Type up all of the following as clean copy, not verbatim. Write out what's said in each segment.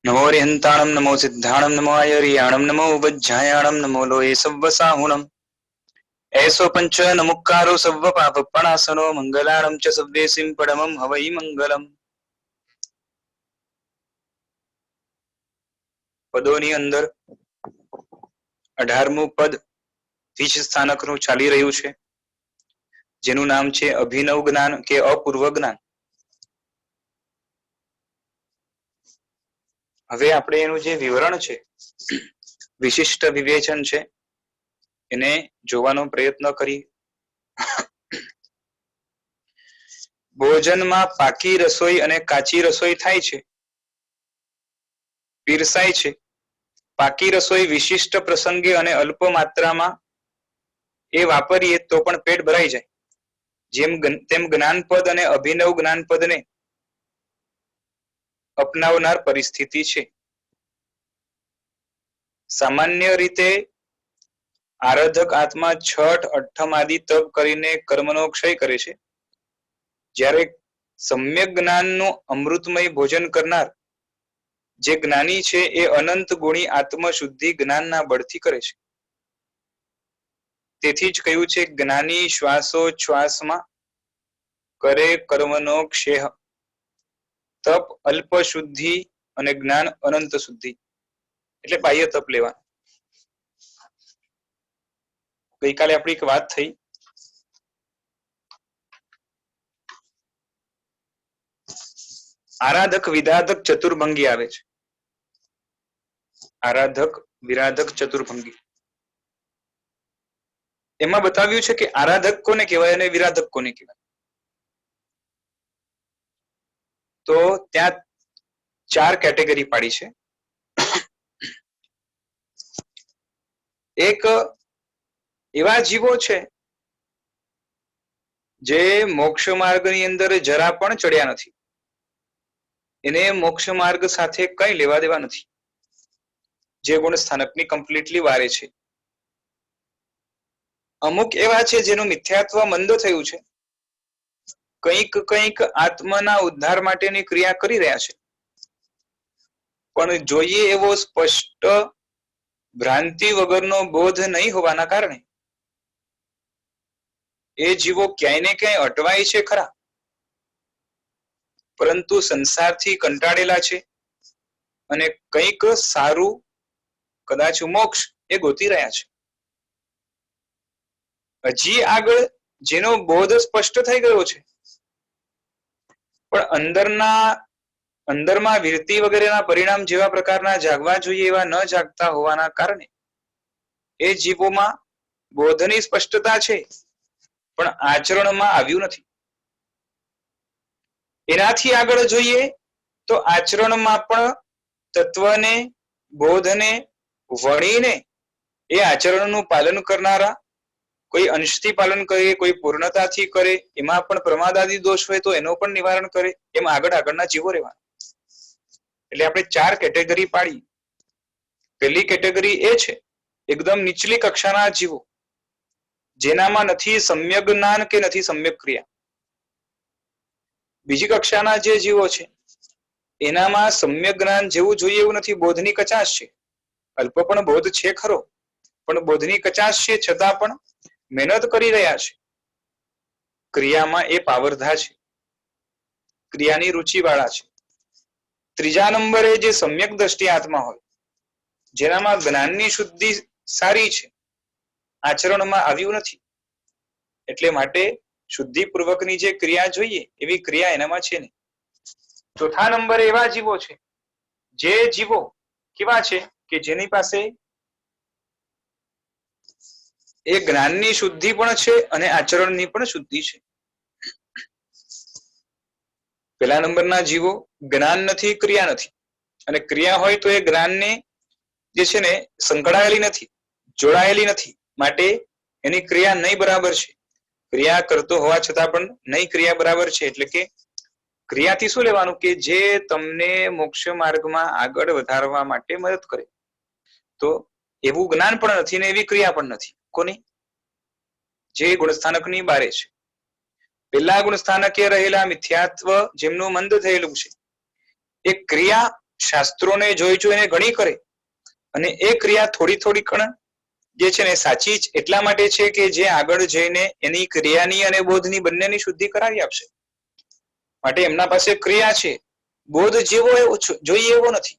नमो रिहंताणं नमो सिद्धाणं नमो आयर्याणं नमो वज्झायाणं नमो लोये सव्वसाहुणम् ऐसो पंच नमुक्कारो सव्व पापपणासनो मंगलाणं च सव्वेसिं परमं हवै मंगलम्। પદોની અંદર 18મું પદ વિશ સ્થાનકનું ચાલી રહ્યું છે, જેનું નામ છે અભિનવ જ્ઞાન કે અપૂર્વ જ્ઞાન. હવે આપણે એનું જે વિવરણ છે, વિશિષ્ટ વિવેચન છે, એને જોવાનો પ્રયત્ન કરી. ભોજનમાં પાકી રસોઈ અને કાચી રસોઈ થાય છે, પીરસાય છે. પાકી રસોઈ વિશિષ્ટ પ્રસંગે અને અલ્પ માત્રામાં એ વાપરીએ તો પણ પેટ ભરાઈ જાય, તેમ જ્ઞાનપદ અને અભિનવ જ્ઞાનપદને અપનાવનાર પરિસ્થિતિ છે. સામાન્ય રીતે આરાધક આત્મા છઠ અઠ્ઠમ આદિ તપ કરીને કર્મનો ક્ષય કરે છે, જ્યારે સમ્યક જ્ઞાનનું અમૃતમય ભોજન કરનાર જે જ્ઞાની છે એ અનંત ગુણી આત્મશુદ્ધિ જ્ઞાનના બળથી કરે છે. તેથી જ કહ્યું છે, જ્ઞાની શ્વાસોચ્છ્વાસમાં કરે કર્મનો ક્ષય. તપ અલ્પ શુદ્ધિ અને જ્ઞાન અનંત શુદ્ધિ, એટલે બાહ્ય તપ લેવાનું. ગઈકાલે આપણી એક વાત થઈ, આરાધક વિરાધક ચતુર્ભંગી આવે છે. આરાધક વિરાધક ચતુર્ભંગી, એમાં બતાવ્યું છે કે આરાધક કોને કહેવાય અને વિરાધક કોને કહેવાય. તો ત્યાં 4 કેટેગરી પાડી છે. એક એવા જીવો છે જે મોક્ષ માર્ગની અંદર જરા પણ ચડ્યા નથી, એને મોક્ષ માર્ગ સાથે કઈ લેવા દેવા નથી, જે ગુણ સ્થાનકની કમ્પ્લીટલી વારે છે. અમુક એવા છે જેનું મિથ્યાત્વ મંદ થયું છે, કંઈક આત્માના ઉદ્ધાર માટેની ક્રિયા કરી રહ્યા છે, પણ જોઈએ એવો સ્પષ્ટ ભ્રાંતિ વગરનો બોધ નહીં હોવાના કારણે એ જીવો ક્યાંય ને ક્યાંય અટવાય છે ખરા, પરંતુ સંસારથી કંટાળેલા છે અને કંઈક સારું, કદાચ મોક્ષ એ ગોતી રહ્યા છે. હજી આગળ જેનો બોધ સ્પષ્ટ થઈ ગયો છે, પણ અંદરમાં વિરતિ વગેરેના પરિણામ જેવા પ્રકારના જાગવા જોઈએ એવા ન જાગતા હોવાના કારણે એ જીવોમાં બોધની સ્પષ્ટતા છે, પણ આચરણમાં આવ્યું નથી. એનાથી આગળ જોઈએ તો આચરણમાં પણ તત્વને, બોધને વણીને એ આચરણનું પાલન કરનારા, કોઈ અંશથી પાલન કરે, કોઈ પૂર્ણતાથી કરે, એમાં પણ પ્રમાદાદી દોષ હોય તો એનો પણ નિવારણ કરે, એમ આગળના જીવો રહેવાના. એટલે આપણે 4 કેટેગરી પાડી. પહેલી કેટેગરી એ છે એકદમ નીચલી કક્ષાના જીવો, જેનામાં નથી સમ્યક જ્ઞાન કે નથી સમ્યક ક્રિયા. બીજી કક્ષાના જે જીવો છે એનામાં સમ્યક જ્ઞાન જેવું જોઈએ એવું નથી, બોધની કચાશ છે. અલ્પ પણ બોધ છે ખરો, પણ બોધની કચાશ છે, છતાં પણ મહેનત કરી રહ્યા છે. ક્રિયામાં એ પાવરધા છે, ક્રિયાની રુચિ વાળા છે. ત્રીજા નંબરે જે સમ્યક દ્રષ્ટિ આત્મા હોય, જેનામાં જ્ઞાનની શુદ્ધિ સારી છે, આચરણમાં આવ્યું નથી, એટલે માટે શુદ્ધિપૂર્વકની જે ક્રિયા જોઈએ એવી ક્રિયા એનામાં છે નહીં. ચોથા નંબરે એવા જીવો છે, જે જીવો કેવા છે કે જેની પાસે એ જ્ઞાનની શુદ્ધિ પણ છે અને આચરણની પણ શુદ્ધિ છે. પહેલા નંબરના જીવો જ્ઞાન નથી, ક્રિયા નથી, અને ક્રિયા હોય તો એ જ્ઞાનને જે છે ને સંકળાયેલી નથી, જોડાયેલી નથી, માટે એની ક્રિયા નહીં બરાબર છે. ક્રિયા કરતો હોવા છતાં પણ નહીં ક્રિયા બરાબર છે. એટલે કે ક્રિયાથી શું લેવાનું કે જે તમને મોક્ષ માર્ગમાં આગળ વધારવા માટે મદદ કરે. તો એવું જ્ઞાન પણ નથી ને એવી ક્રિયા પણ નથી. કોની? જે ગુણસ્થાનકની બારે છે. પેલા ગુણસ્થાનકે રહેલા મિથ્યાત્વ જેમનું મંદ થયેલું છે, એ ક્રિયા શાસ્ત્રોને જોઈને ઘણી કરે અને એ ક્રિયા થોડી થોડી કણ જે છે ને સાચી જ એટલા માટે છે કે જે આગળ જઈને એની ક્રિયાની અને બોધની બંનેની શુદ્ધિ કરાવી આપશે. માટે એમના પાસે ક્રિયા છે, બોધ જેવો જોઈએ એવો નથી.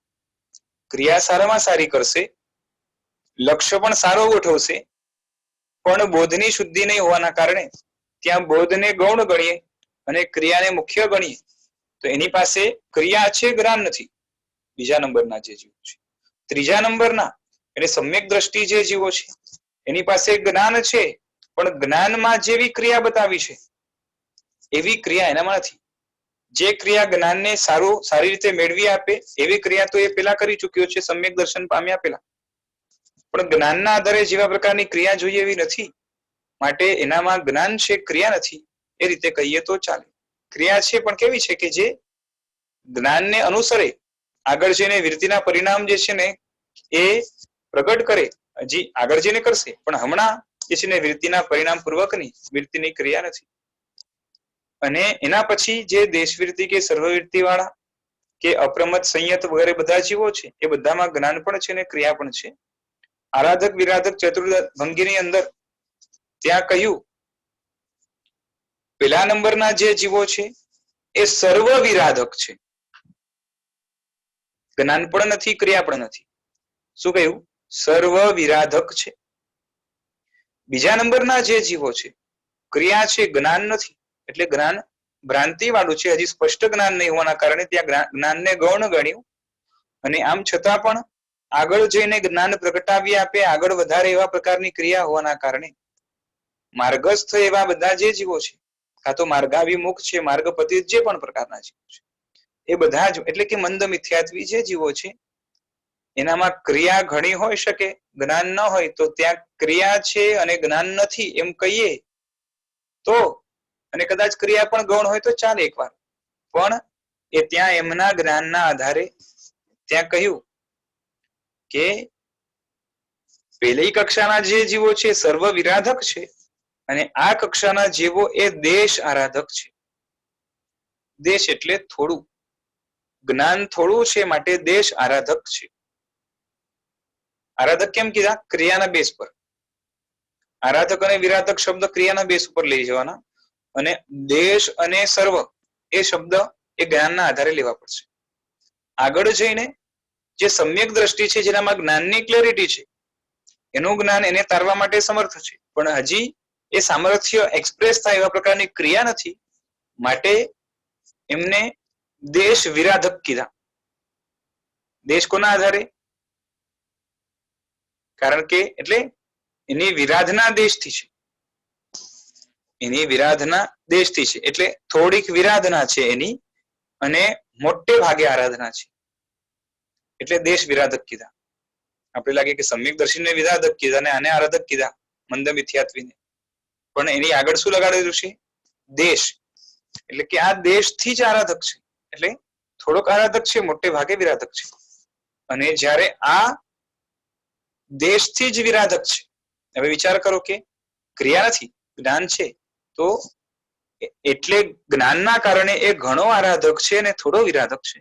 ક્રિયા સારામાં સારી કરશે, લક્ષ્ય પણ સારો ગોઠવશે, પણ બોધની શુદ્ધિ નહીં હોવાના કારણે ત્યાં બોધને ગૌણ ગણીએ અને ક્રિયાને મુખ્ય ગણીએ તો એની પાસે ક્રિયા છે, જ્ઞાન નથી. બીજા નંબરના જે જીવો છે. ત્રીજા નંબરના એટલે સમ્યક દ્રષ્ટિ જે જીવો છે એની પાસે જ્ઞાન છે, પણ જ્ઞાનમાં જેવી ક્રિયા બતાવી છે એવી ક્રિયા એનામાં નથી. જે ક્રિયા જ્ઞાનને સારી રીતે મેળવી આપે એવી ક્રિયા તો એ પેલા કરી ચુક્યો છે, સમ્યક દર્શન પામ્યા પેલા. પણ જ્ઞાનના આધારે જેવા પ્રકારની ક્રિયા જોઈએ એવી નથી. માટે એનામાં જ્ઞાન છે, ક્રિયા નથી. એ રીતે કહીએ તો ચાલે. ક્રિયા છે પણ કેવી છે કે જે જ્ઞાનને અનુસરે, આગળ જઈને વિરતિના પરિણામ જે છે ને એ પ્રગટ કરે. હજી આગળ જઈને કરશે, પણ હમણાં જે છે ને વિરતિના પરિણામ પૂર્વકની વિરતિની ક્રિયા નથી. અને એના પછી જે દેશવિરતિ કે સર્વવિરતિ વાળા કે અપ્રમત સંયત વગેરે બધા જીવો છે એ બધામાં જ્ઞાન પણ છે ને ક્રિયા પણ છે. આરાધક વિરાધક ચતુર્ભંગીની અંદર ત્યાં કહ્યું પેલા નંબરના જે જીવો છે એ સર્વ વિરાધક છે, જ્ઞાન પણ નથી, ક્રિયા પણ નથી. શું કહ્યું? સર્વ વિરાધક છે. બીજા નંબરના જે જીવો છે ક્રિયા છે, જ્ઞાન નથી. એટલે જ્ઞાન ભ્રાંતિ વાળું છે, હજી સ્પષ્ટ જ્ઞાન નહીં હોવાના કારણે ત્યાં જ્ઞાનને ગૌણ ગણ્યું. અને આમ છતાં પણ આગળ જઈને જ્ઞાન પ્રગટાવી આપે, આગળ વધારે એવા પ્રકારની ક્રિયા હોવાના કારણે માર્ગસ્થ એવા બધા જે જીવો છે, કાં તો માર્ગાભિમુખ છે, માર્ગપતિત જે પણ પ્રકારના જીવો છે એ બધા જ એટલે કે મંદ મિથ્યાત્વી જે જીવો છે એનામાં ક્રિયા ઘણી હોઈ શકે, જ્ઞાન ન હોય તો ત્યાં ક્રિયા છે અને જ્ઞાન નથી એમ કહીએ તો, અને કદાચ ક્રિયા પણ ગૌણ હોય તો ચાલે એકવાર, પણ એ ત્યાં એમના જ્ઞાનના આધારે ત્યાં કહ્યું કે પહેલી કક્ષાના જે જીવો છે સર્વ વિરાધક છે અને આ કક્ષાના જીવો એ દેશ આરાધક છે. દેશ એટલે થોડું, જ્ઞાન થોડું છે માટે દેશ આરાધક છે. આરાધક કેમ કીધા? ક્રિયાના બેસ પર. આરાધક અને વિરાધક શબ્દ ક્રિયાના બેસ ઉપર લઈ જવાના અને દેશ અને સર્વ એ શબ્દ એ જ્ઞાનના આધારે લેવા પડશે. આગળ જઈને જે સમ્યક દ્રષ્ટિ છે જેનામાં જ્ઞાનની ક્લેરિટી છે એનું જ્ઞાન એને તારવા માટે સમર્થ છે, પણ હજી એ સામર્થ્ય એક્સપ્રેસ થાય એવા પ્રકારની ક્રિયા નથી માટે એમને દેશ વિરાધક કીધા. દેશ કોના આધારે? કારણ કે એટલે એની વિરાધના દેશથી છે, એની વિરાધના દેશથી છે એટલે થોડીક વિરાધના છે એની અને મોટે ભાગે આરાધના છે એટલે દેશ વિરાધક કીધા. આપણે લાગે કે સમ્યક દર્શનને વિરાધક કીધા અને આને આરાધક કીધા મંદ મિથ્યાત્વીને, પણ એની આગળ શું લગાડેલું છે? દેશ. એટલે કે આ દેશથી જ આરાધક છે એટલે થોડોક આરાધક છે, મોટે ભાગે વિરાધક છે. અને જ્યારે આ દેશથી જ વિરાધક છે, હવે વિચાર કરો કે ક્રિયા નથી, જ્ઞાન છે, તો એટલે જ્ઞાનના કારણે એ ઘણો આરાધક છે અને થોડો વિરાધક છે.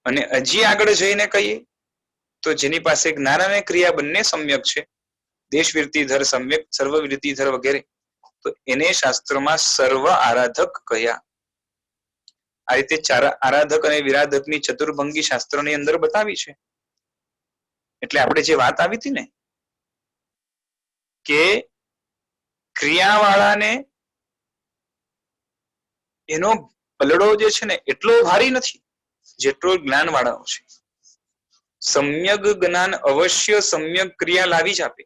અને હજી આગળ જઈને કહીએ તો જેની પાસે જ્ઞાન અને ક્રિયા બંને સમ્યક છે, દેશ વિરતિધર સમ્યક, સર્વ વિરતિધર વગેરે, તો એને શાસ્ત્રમાં સર્વ આરાધક કહ્યા. આ રીતે ચાર આરાધક અને વિરાધકની ચતુર્ભંગી શાસ્ત્રોની અંદર બતાવી છે. એટલે આપણે જે વાત આવી હતી ને કે ક્રિયાવાળાને એનો પલડો જે છે ને એટલો ભારી નથી જેટલો જ્ઞાન વાળાનો છે. સમ્યક જ્ઞાન અવશ્ય સમ્યક ક્રિયા લાવી જ આપે,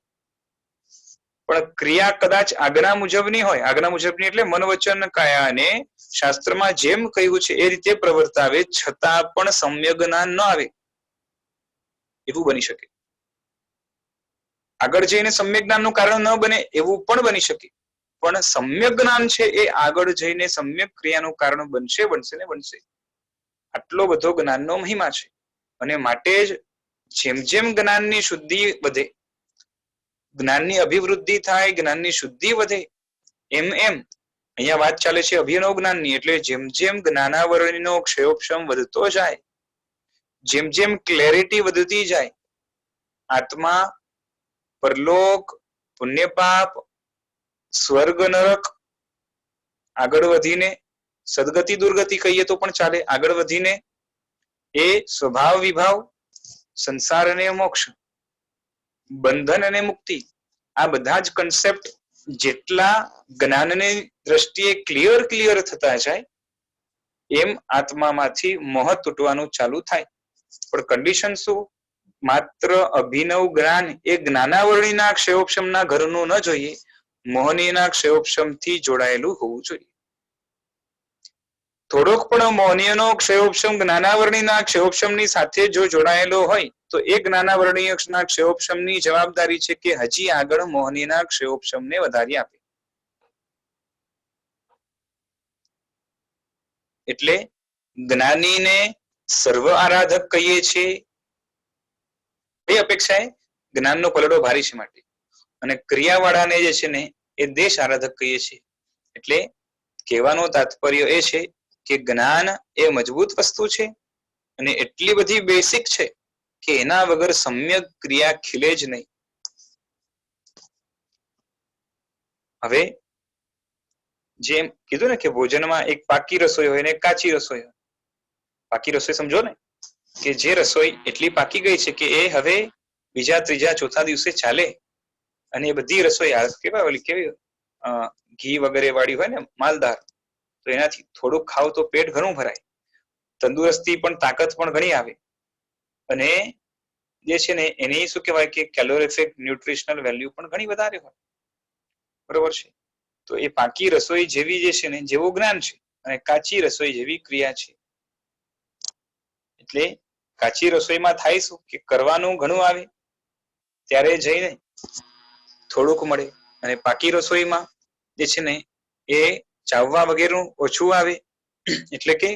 પણ ક્રિયા કદાચ આજ્ઞા મુજબની હોય, આજ્ઞા મુજબની એટલે મન વચન કાયાને શાસ્ત્રમાં જેમ કહ્યું છે એ રીતે પ્રવર્તાવે છતાં પણ સમ્યક જ્ઞાન ન આવે એવું બની શકે. આગળ જઈને સમ્યક જ્ઞાનનું કારણ ન બને એવું પણ બની શકે, પણ સમ્યક જ્ઞાન છે એ આગળ જઈને સમ્યક ક્રિયાનું કારણ બનશે ને બનશે. આટલો બધો જ્ઞાનનો મહિમા છે અને માટે જ જેમ જેમ જ્ઞાનની શુદ્ધિ વધે, જ્ઞાનની અભિવૃદ્ધિ થાય, જ્ઞાનની શુદ્ધિ વધે, એમ એમ અહીંયા વાત ચાલે છે અભિનવ જ્ઞાનની, એટલે જેમ જેમ જ્ઞાનાવરણીનો ક્ષયોક્ષમ વધતો જાય જેમ જેમ ક્લેરિટી વધતી જાય, આત્મા પરલોક, પુણ્ય પાપ, સ્વર્ગ નરક, આગળ વધીને સદગતિ દુર્ગતિ કહીએ તો પણ ચાલે, આગળ વધીને એ સ્વભાવ વિભાવ, સંસાર અને મોક્ષ, બંધન અને મુક્તિ, આ બધા જ કન્સેપ્ટ જેટલા જ્ઞાનની દ્રષ્ટિએ ક્લિયર થતા જાય એમ આત્મામાંથી મોહ તૂટવાનું ચાલુ થાય. પણ કન્ડિશન શું? માત્ર અભિનવ જ્ઞાન એ જ્ઞાનાવરણીના ક્ષયોક્ષમના ઘરનું ન જોઈએ, મોહનીના ક્ષયોક્ષમથી જોડાયેલું હોવું જોઈએ. થોડોક પણ મોહનીયનો ક્ષયોક્ષમ જ્ઞાનાવરણીના ક્ષયોક્ષમની સાથે જો જોડાયેલો હોય તો એ જ્ઞાનાવરણીયના ક્ષયોક્ષમની જવાબદારી છે કે હજી આગળ મોહનીના ક્ષયોક્ષમને વધારી આપે. એટલે જ્ઞાનીને સર્વ આરાધક કહીએ છીએ એ અપેક્ષાએ જ્ઞાનનો પલડો ભારી છે માટે, અને ક્રિયાવાળાને જે છે ને એ દેશ આરાધક કહીએ છીએ. એટલે કહેવાનો તાત્પર્ય એ છે કે જ્ઞાન એ મજબૂત વસ્તુ છે અને એટલી બધી બેસિક છે કે એના વગર સમ્યક ક્રિયા ખીલે જ નહીં. હવે જેમ કીધું ને કે ભોજનમાં એક પાકી રસોઈ હોય ને એક કાચી રસોઈ હોય. પાકી રસોઈ સમજો ને કે જે રસોઈ એટલી પાકી ગઈ છે કે એ હવે બીજા ત્રીજા ચોથા દિવસે ચાલે, અને એ બધી રસોઈ કેવાય ઓલી કેવી ઘી વગેરે વાળી હોય ને માલદાર, તો એનાથી થોડુંક ખાવ તો પેટ ઘણું ભરાય, તંદુરસ્તી પણ તાકાત પણ ઘણી આવે, અને જે છે ને એની શું કહેવાય કે કેલોરીફિક ન્યુટ્રિશનલ વેલ્યુ પણ ઘણી વધારે હોય. બરોબર છે? તો એ પાકી રસોઈ જેવી જે છે ને જેવું જ્ઞાન છે, અને કાચી રસોઈ જેવી ક્રિયા છે. એટલે કાચી રસોઈમાં થાય શું કે કરવાનું ઘણું આવે ત્યારે જઈને થોડુંક મળે, અને પાકી રસોઈમાં જે છે ને એ ચાવવા વગેરેનું ઓછું આવે, એટલે કે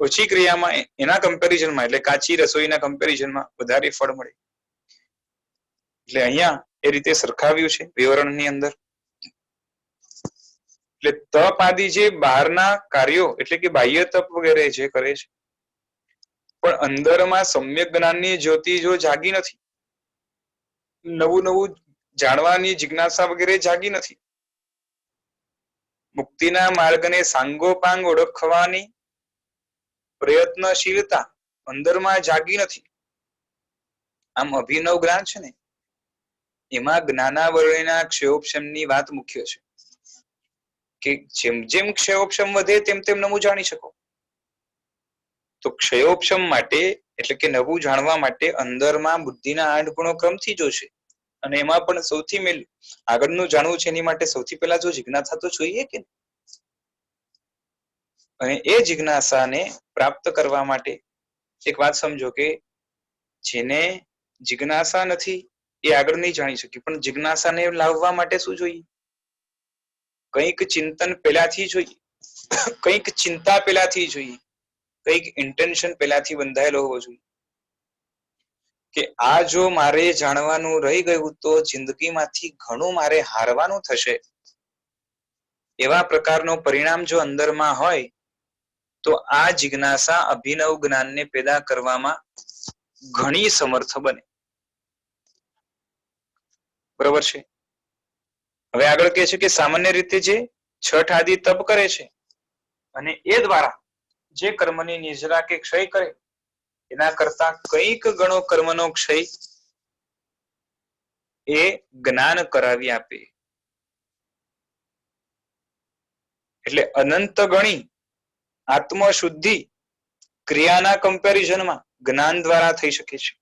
ઓછી ક્રિયામાં એના કમ્પેરિઝનમાં, એટલે કાચી રસોઈના કમ્પેરિઝનમાં વધારે ફળ મળે. એટલે અહીંયા એ રીતે સરખાવ્યું છે વિવરણની અંદર. એટલે તપ આદિ જે બહારના કાર્યો એટલે કે બાહ્ય તપ વગેરે જે કરે છે, પણ અંદરમાં સમ્યક જ્ઞાનની જ્યોતિ જો જાગી નથી, નવું જાણવાની જિજ્ઞાસા વગેરે જાગી નથી, મુક્તિના માર્ગને સાંગોપાંગ ઓળખવાની પ્રયત્નશીલતા અંદરમાં જાગી નથી, આમ અભિનવ જ્ઞાન છે ને એમાં જ્ઞાનાવરણીના ક્ષયોક્ષમની વાત મુખ્ય છે કે જેમ જેમ ક્ષયોક્ષમ વધે તેમ તેમ નવું જાણી શકો. તો ક્ષયોક્ષમ માટે એટલે કે નવું જાણવા માટે અંદરમાં બુદ્ધિના 8 ગુણો ક્રમથી જોશે, અને એમાં પણ સૌથી આગળનું જાણવું છે એની માટે સૌથી પહેલા જો જિજ્ઞાસા તો જોઈએ કે, અને એ જિજ્ઞાસાને પ્રાપ્ત કરવા માટે એક વાત સમજો કે જેને જિજ્ઞાસા નથી એ આગળ નહીં જાણી શકે, પણ જિજ્ઞાસાને લાવવા માટે શું જોઈએ? કંઈક ચિંતન પહેલાથી જોઈએ, કંઈક ચિંતા પહેલાથી જોઈએ, કંઈક ઇન્ટેન્શન પહેલાથી બંધાયેલો હોવો જોઈએ કે આ જો મારે જાણવાનું રહી ગયું તો જિંદગીમાંથી ઘણું મારે હારવાનું થશે. એવા પ્રકારનું પરિણામ જો અંદરમાં હોય તો આ જિજ્ઞાસા અભિનવ જ્ઞાનને પેદા કરવામાં ઘણી સમર્થ બને. બરોબર છે? હવે આગળ કહે છે કે સામાન્ય રીતે જે છઠ આદિ તપ કરે છે અને એ દ્વારા જે કર્મની નિજરા કે ક્ષય કરે એના કરતા કંઈક ગણો કર્મનો ક્ષય એ જ્ઞાન કરાવી આપે. એટલે અનંત ગણી આત્મશુદ્ધિ ક્રિયાના કમ્પેરિઝનમાં જ્ઞાન દ્વારા થઈ શકે છે.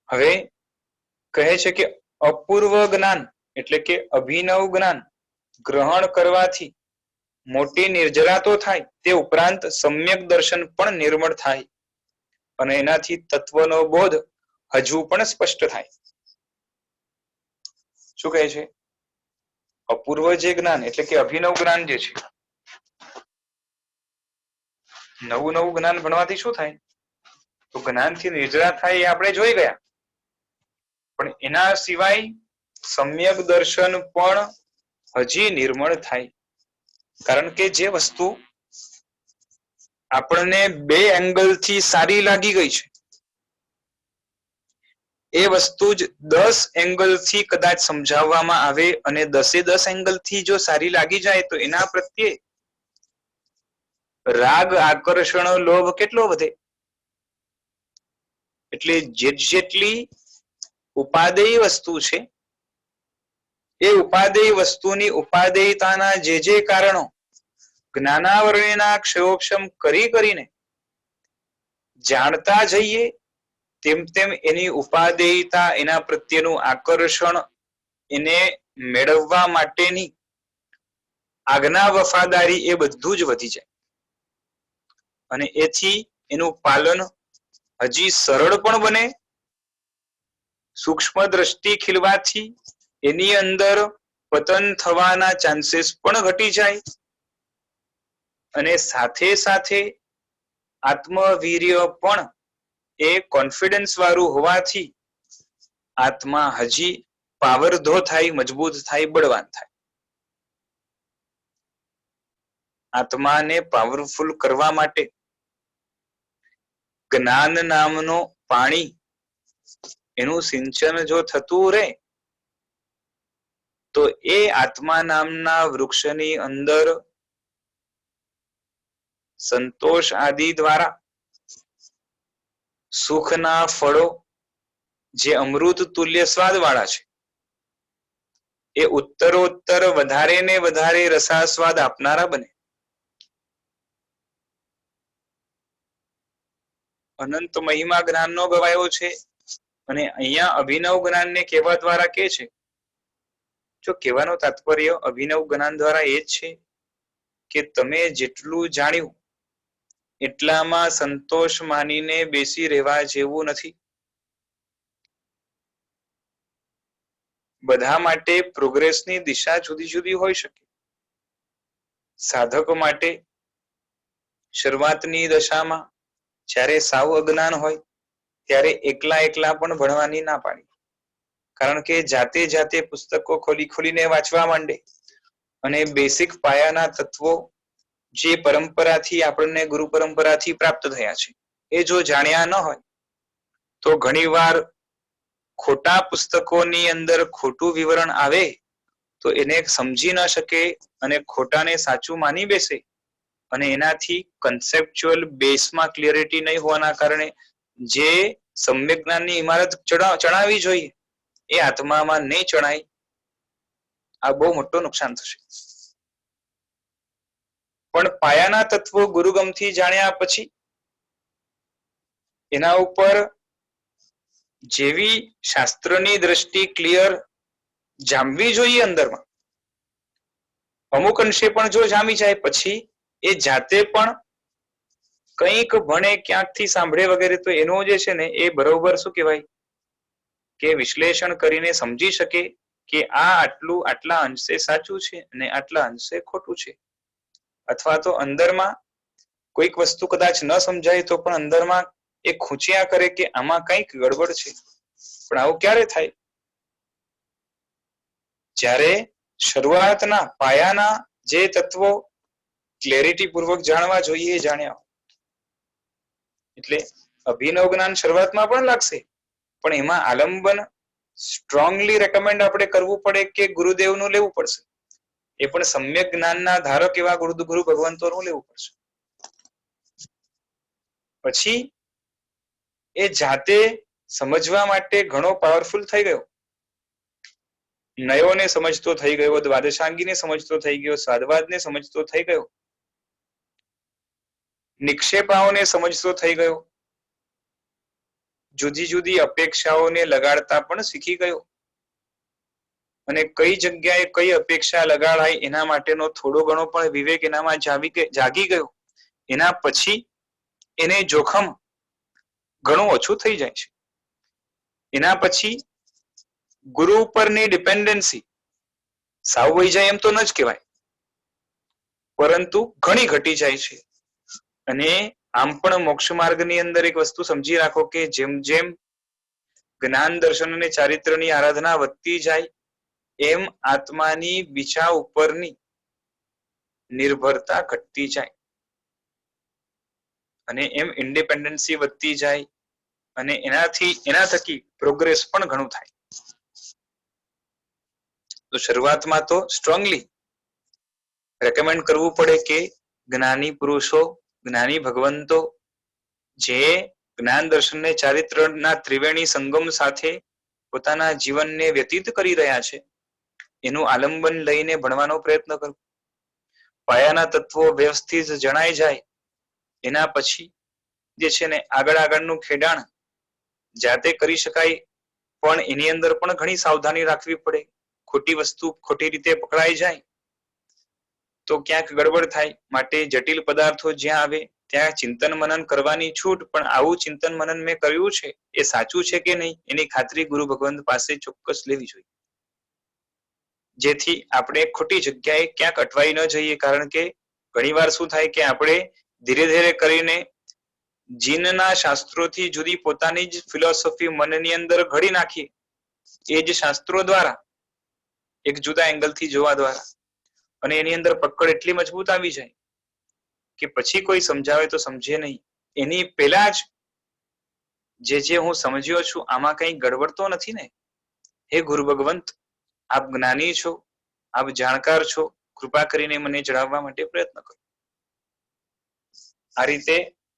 હવે કહે છે કે અપૂર્વ જ્ઞાન એટલે કે અભિનવ જ્ઞાન ગ્રહણ કરવાથી મોટી નિર્જરા તો થાય, તે ઉપરાંત સમ્યક દર્શન પણ નિર્મળ થાય, અને એનાથી તત્વનો બોધ હજુ પણ સ્પષ્ટ થાય. શું કહે છે? અપૂર્વ જે જ્ઞાન એટલે કે અભિનવ જ્ઞાન જે છે, નવું જ્ઞાન ભણવાથી શું થાય? તો જ્ઞાનથી નિર્જરા થાય એ આપણે જોઈ ગયા, પણ એના સિવાય સમ્યક દર્શન પણ હજી નિર્મળ થાય. કારણ કે જે વસ્તુ આપણને બે એંગલ થી સારી લાગી ગઈ છે એ વસ્તુ જ 10 એંગલ થી કદાચ સમજાવવામાં આવે અને 10 એંગલ થી જો સારી લાગી જાય તો એના પ્રત્યે રાગ, આકર્ષણ, લોભ કેટલો વધે. એટલે જેટલી ઉપાદેય વસ્તુ છે એ ઉપાદેય વસ્તુની ઉપાદેયતાના જે કારણો જ્ઞાનાવરણેના ક્ષયોક્ષમ કરીને જાણતા જઈએ તેમ તેમ એની ઉપાદેયતા, એના પ્રત્યેનું આકર્ષણ, એને મેળવવા માટેની આજ્ઞા વફાદારી એ બધું જ વધી જાય અને એથી એનું પાલન હજી સરળ પણ બને. સૂક્ષ્મ દ્રષ્ટિ ખીલવાથી એની અંદર પતન થવાના ચાન્સીસ પણ ઘટી જાય અને સાથે સાથે આત્મવીર્ય પણ એ કોન્ફિડન્સ વાળું હોવાથી આત્મા હજી પાવરધો થાય, મજબૂત થાય, બળવાન થાય. આત્માને પાવરફુલ કરવા માટે જ્ઞાન નામનો પાણી એનું સિંચન જો થતું રહે તો એ આત્મા નામના વૃક્ષની અંદર સંતોષ આદિ દ્વારા સુખના ફળો જે અમૃત તુલ્ય સ્વાદ વાળા છે એ ઉત્તરોત્તર વધારે ને વધારે રસાસ્વાદ આપનારા બને. અનંત મહિમા જ્ઞાનનો ગવાયો છે અને અહીંયા અભિનવ જ્ઞાનને કહેવા દ્વારા કે છે, જો કહેવાનો તાત્પર્ય અભિનવ જ્ઞાન દ્વારા એ જ છે કે તમે જેટલું જાણ્યું એટલામાં સંતોષ માનીને બેસી રહેવા જેવું નથી. બધા માટે પ્રોગ્રેસની દિશા જુદી જુદી હોઈ શકે. સાધક માટે શરૂઆતની દશામાં જ્યારે સાવ અજ્ઞાન હોય ત્યારે એકલા પણ ભણવાની ના પાડી, કારણ કે જાતે જાતે પુસ્તકો ખોલીને વાંચવા માંડે અને બેસિક પાયાના તત્વો જે પરંપરાથી આપણને ગુરુ પરંપરાથી પ્રાપ્ત થયા છે એ જો જાણ્યા ન હોય તો ઘણીવાર ખોટા પુસ્તકોની અંદર ખોટું વિવરણ આવે તો એને સમજી ન શકે અને ખોટાને સાચું માની બેસે અને એનાથી કન્સેપ્ચ્યુઅલ બેઝમાં ક્લિયરિટી નહીં હોવાના કારણે જે સમ્યક જ્ઞાનની ઇમારત ચણાવવી જોઈએ એ આત્મામાં નહીં ચણાય. આ બહુ મોટું નુકસાન થશે. પણ પાયાના તત્વો ગુરુગમથી જાણ્યા પછી એના ઉપર જેવી શાસ્ત્રની દ્રષ્ટિ ક્લિયર જામવી જોઈએ અંદરમાં, અમુક અંશે પણ જો જામી જાય પછી એ જાતે પણ કંઈક ભણે, ક્યાંકથી સાંભળે વગેરે, તો એનો જે છે ને એ બરોબર શું કહેવાય કે વિશ્લેષણ કરીને સમજી શકે કે આ આટલા અંશે સાચું છે અને આટલા અંશે ખોટું છે. અથવા તો અંદરમાં કોઈક વસ્તુ કદાચ ન સમજાય તો પણ અંદરમાં એ ખૂંચ્યા કરે કે આમાં કંઈક ગડબડ છે. પણ આવું ક્યારે થાય? જ્યારે શરૂઆતના પાયાના જે તત્વો ક્લેરિટી પૂર્વક જાણવા જોઈએ એ જાણ્યા. એટલે અભિનવ જ્ઞાન શરૂઆતમાં પણ લાગશે, પણ એમાં આલંબન સ્ટ્રોંગલી રેકમેન્ડ આપણે કરવું પડે કે ગુરુદેવનું લેવું પડશે. એ પણ સમ્યક જ્ઞાનના ધારક એવા ગુરુ ભગવંતોનું લેવું પડશે. પછી એ જાતે સમજવા માટે ઘણો પાવરફુલ થઈ ગયો. નયોને સમજતો થઈ ગયો, દ્વાદશાંગીને સમજતો થઈ ગયો, સ્વાદવાદને સમજતો થઈ ગયો, નિક્ષેપાઓને સમજતો થઈ ગયો, જુદી જુદી અપેક્ષાઓને લગાડતા પણ શીખી ગયો અને કઈ જગ્યાએ કઈ અપેક્ષા લગાડાય એના માટેનો થોડો ઘણો પણ વિવેક એનામાં જાગી ગયો. એના પછી એને જોખમ ઘણું ઓછું થઈ જાય છે. એના પછી ગુરુ ઉપરની ડિપેન્ડન્સી સાવ વહી જાય એમ તો ન જ કહેવાય, પરંતુ ઘણી ઘટી જાય છે. અને આમ પણ મોક્ષ માર્ગની અંદર એક વસ્તુ સમજી રાખો કે જેમ જેમ જ્ઞાન દર્શન અને ચારિત્રની આરાધના વધતી જાય એમ આત્માની બીજા ઉપરની નિર્ભરતા ઘટતી જાય અને એમ ઇન્ડિપેન્ડન્સી વધતી જાય અને એના થકી પ્રોગ્રેસ પણ ઘણું થાય. તો શરૂઆતમાં તો સ્ટ્રોંગલી રેકમેન્ડ કરવું પડે કે જ્ઞાની પુરુષો, જ્ઞાની ભગવંતો જે જ્ઞાન દર્શનને ચારિત્રના ત્રિવેણી સંગમ સાથે પોતાના જીવનને વ્યતીત કરી રહ્યા છે એનું આલંબન લઈને ભણવાનો પ્રયત્ન કરો. પાયાના તત્વો વ્યવસ્થિત જણાઈ જાય એના પછી જે છે ને આગળનું ખેડાણ જાતે કરી શકાય, પણ એની અંદર પણ ઘણી સાવધાની રાખવી પડે. ખોટી વસ્તુ ખોટી રીતે પકડાઈ જાય તો ક્યાંક ગડબડ થાય. માટે જટિલ પદાર્થો જ્યાં આવે ત્યાં ચિંતન મનન કરવાની છૂટ, પણ આવું ચિંતન મનન મેં કર્યું છે એ સાચું છે કે નહીં એની ખાતરી ગુરુ ભગવંત પાસે ચોક્કસ લેવી જોઈએ, જેથી આપણે ખોટી જગ્યાએ ક્યાંક અટવાઈ ન જઈએ. કારણ કે ઘણીવાર શું થાય કે આપણે ધીરે ધીરે કરીને જીનના શાસ્ત્રોથી જુદી પોતાની જ ફિલોસોફી મનની અંદર ઘડી નાખીએ, એ જ શાસ્ત્રો દ્વારા એક જુદા એંગલથી જોવા દ્વારા, અને એની અંદર પકડ એટલી મજબૂત આવી જાય કે પછી કોઈ સમજાવે તો સમજે નહીં. એની પહેલા જ જે હું સમજ્યો છું આમાં કઈ ગડબડ તો નથી ને? હે ગુરુ ભગવંત, આપ જ્ઞાની છો, આપ જાણકાર છો, કૃપા કરીને મને જણાવવા માટે પ્રયત્ન કરો. આ રીતે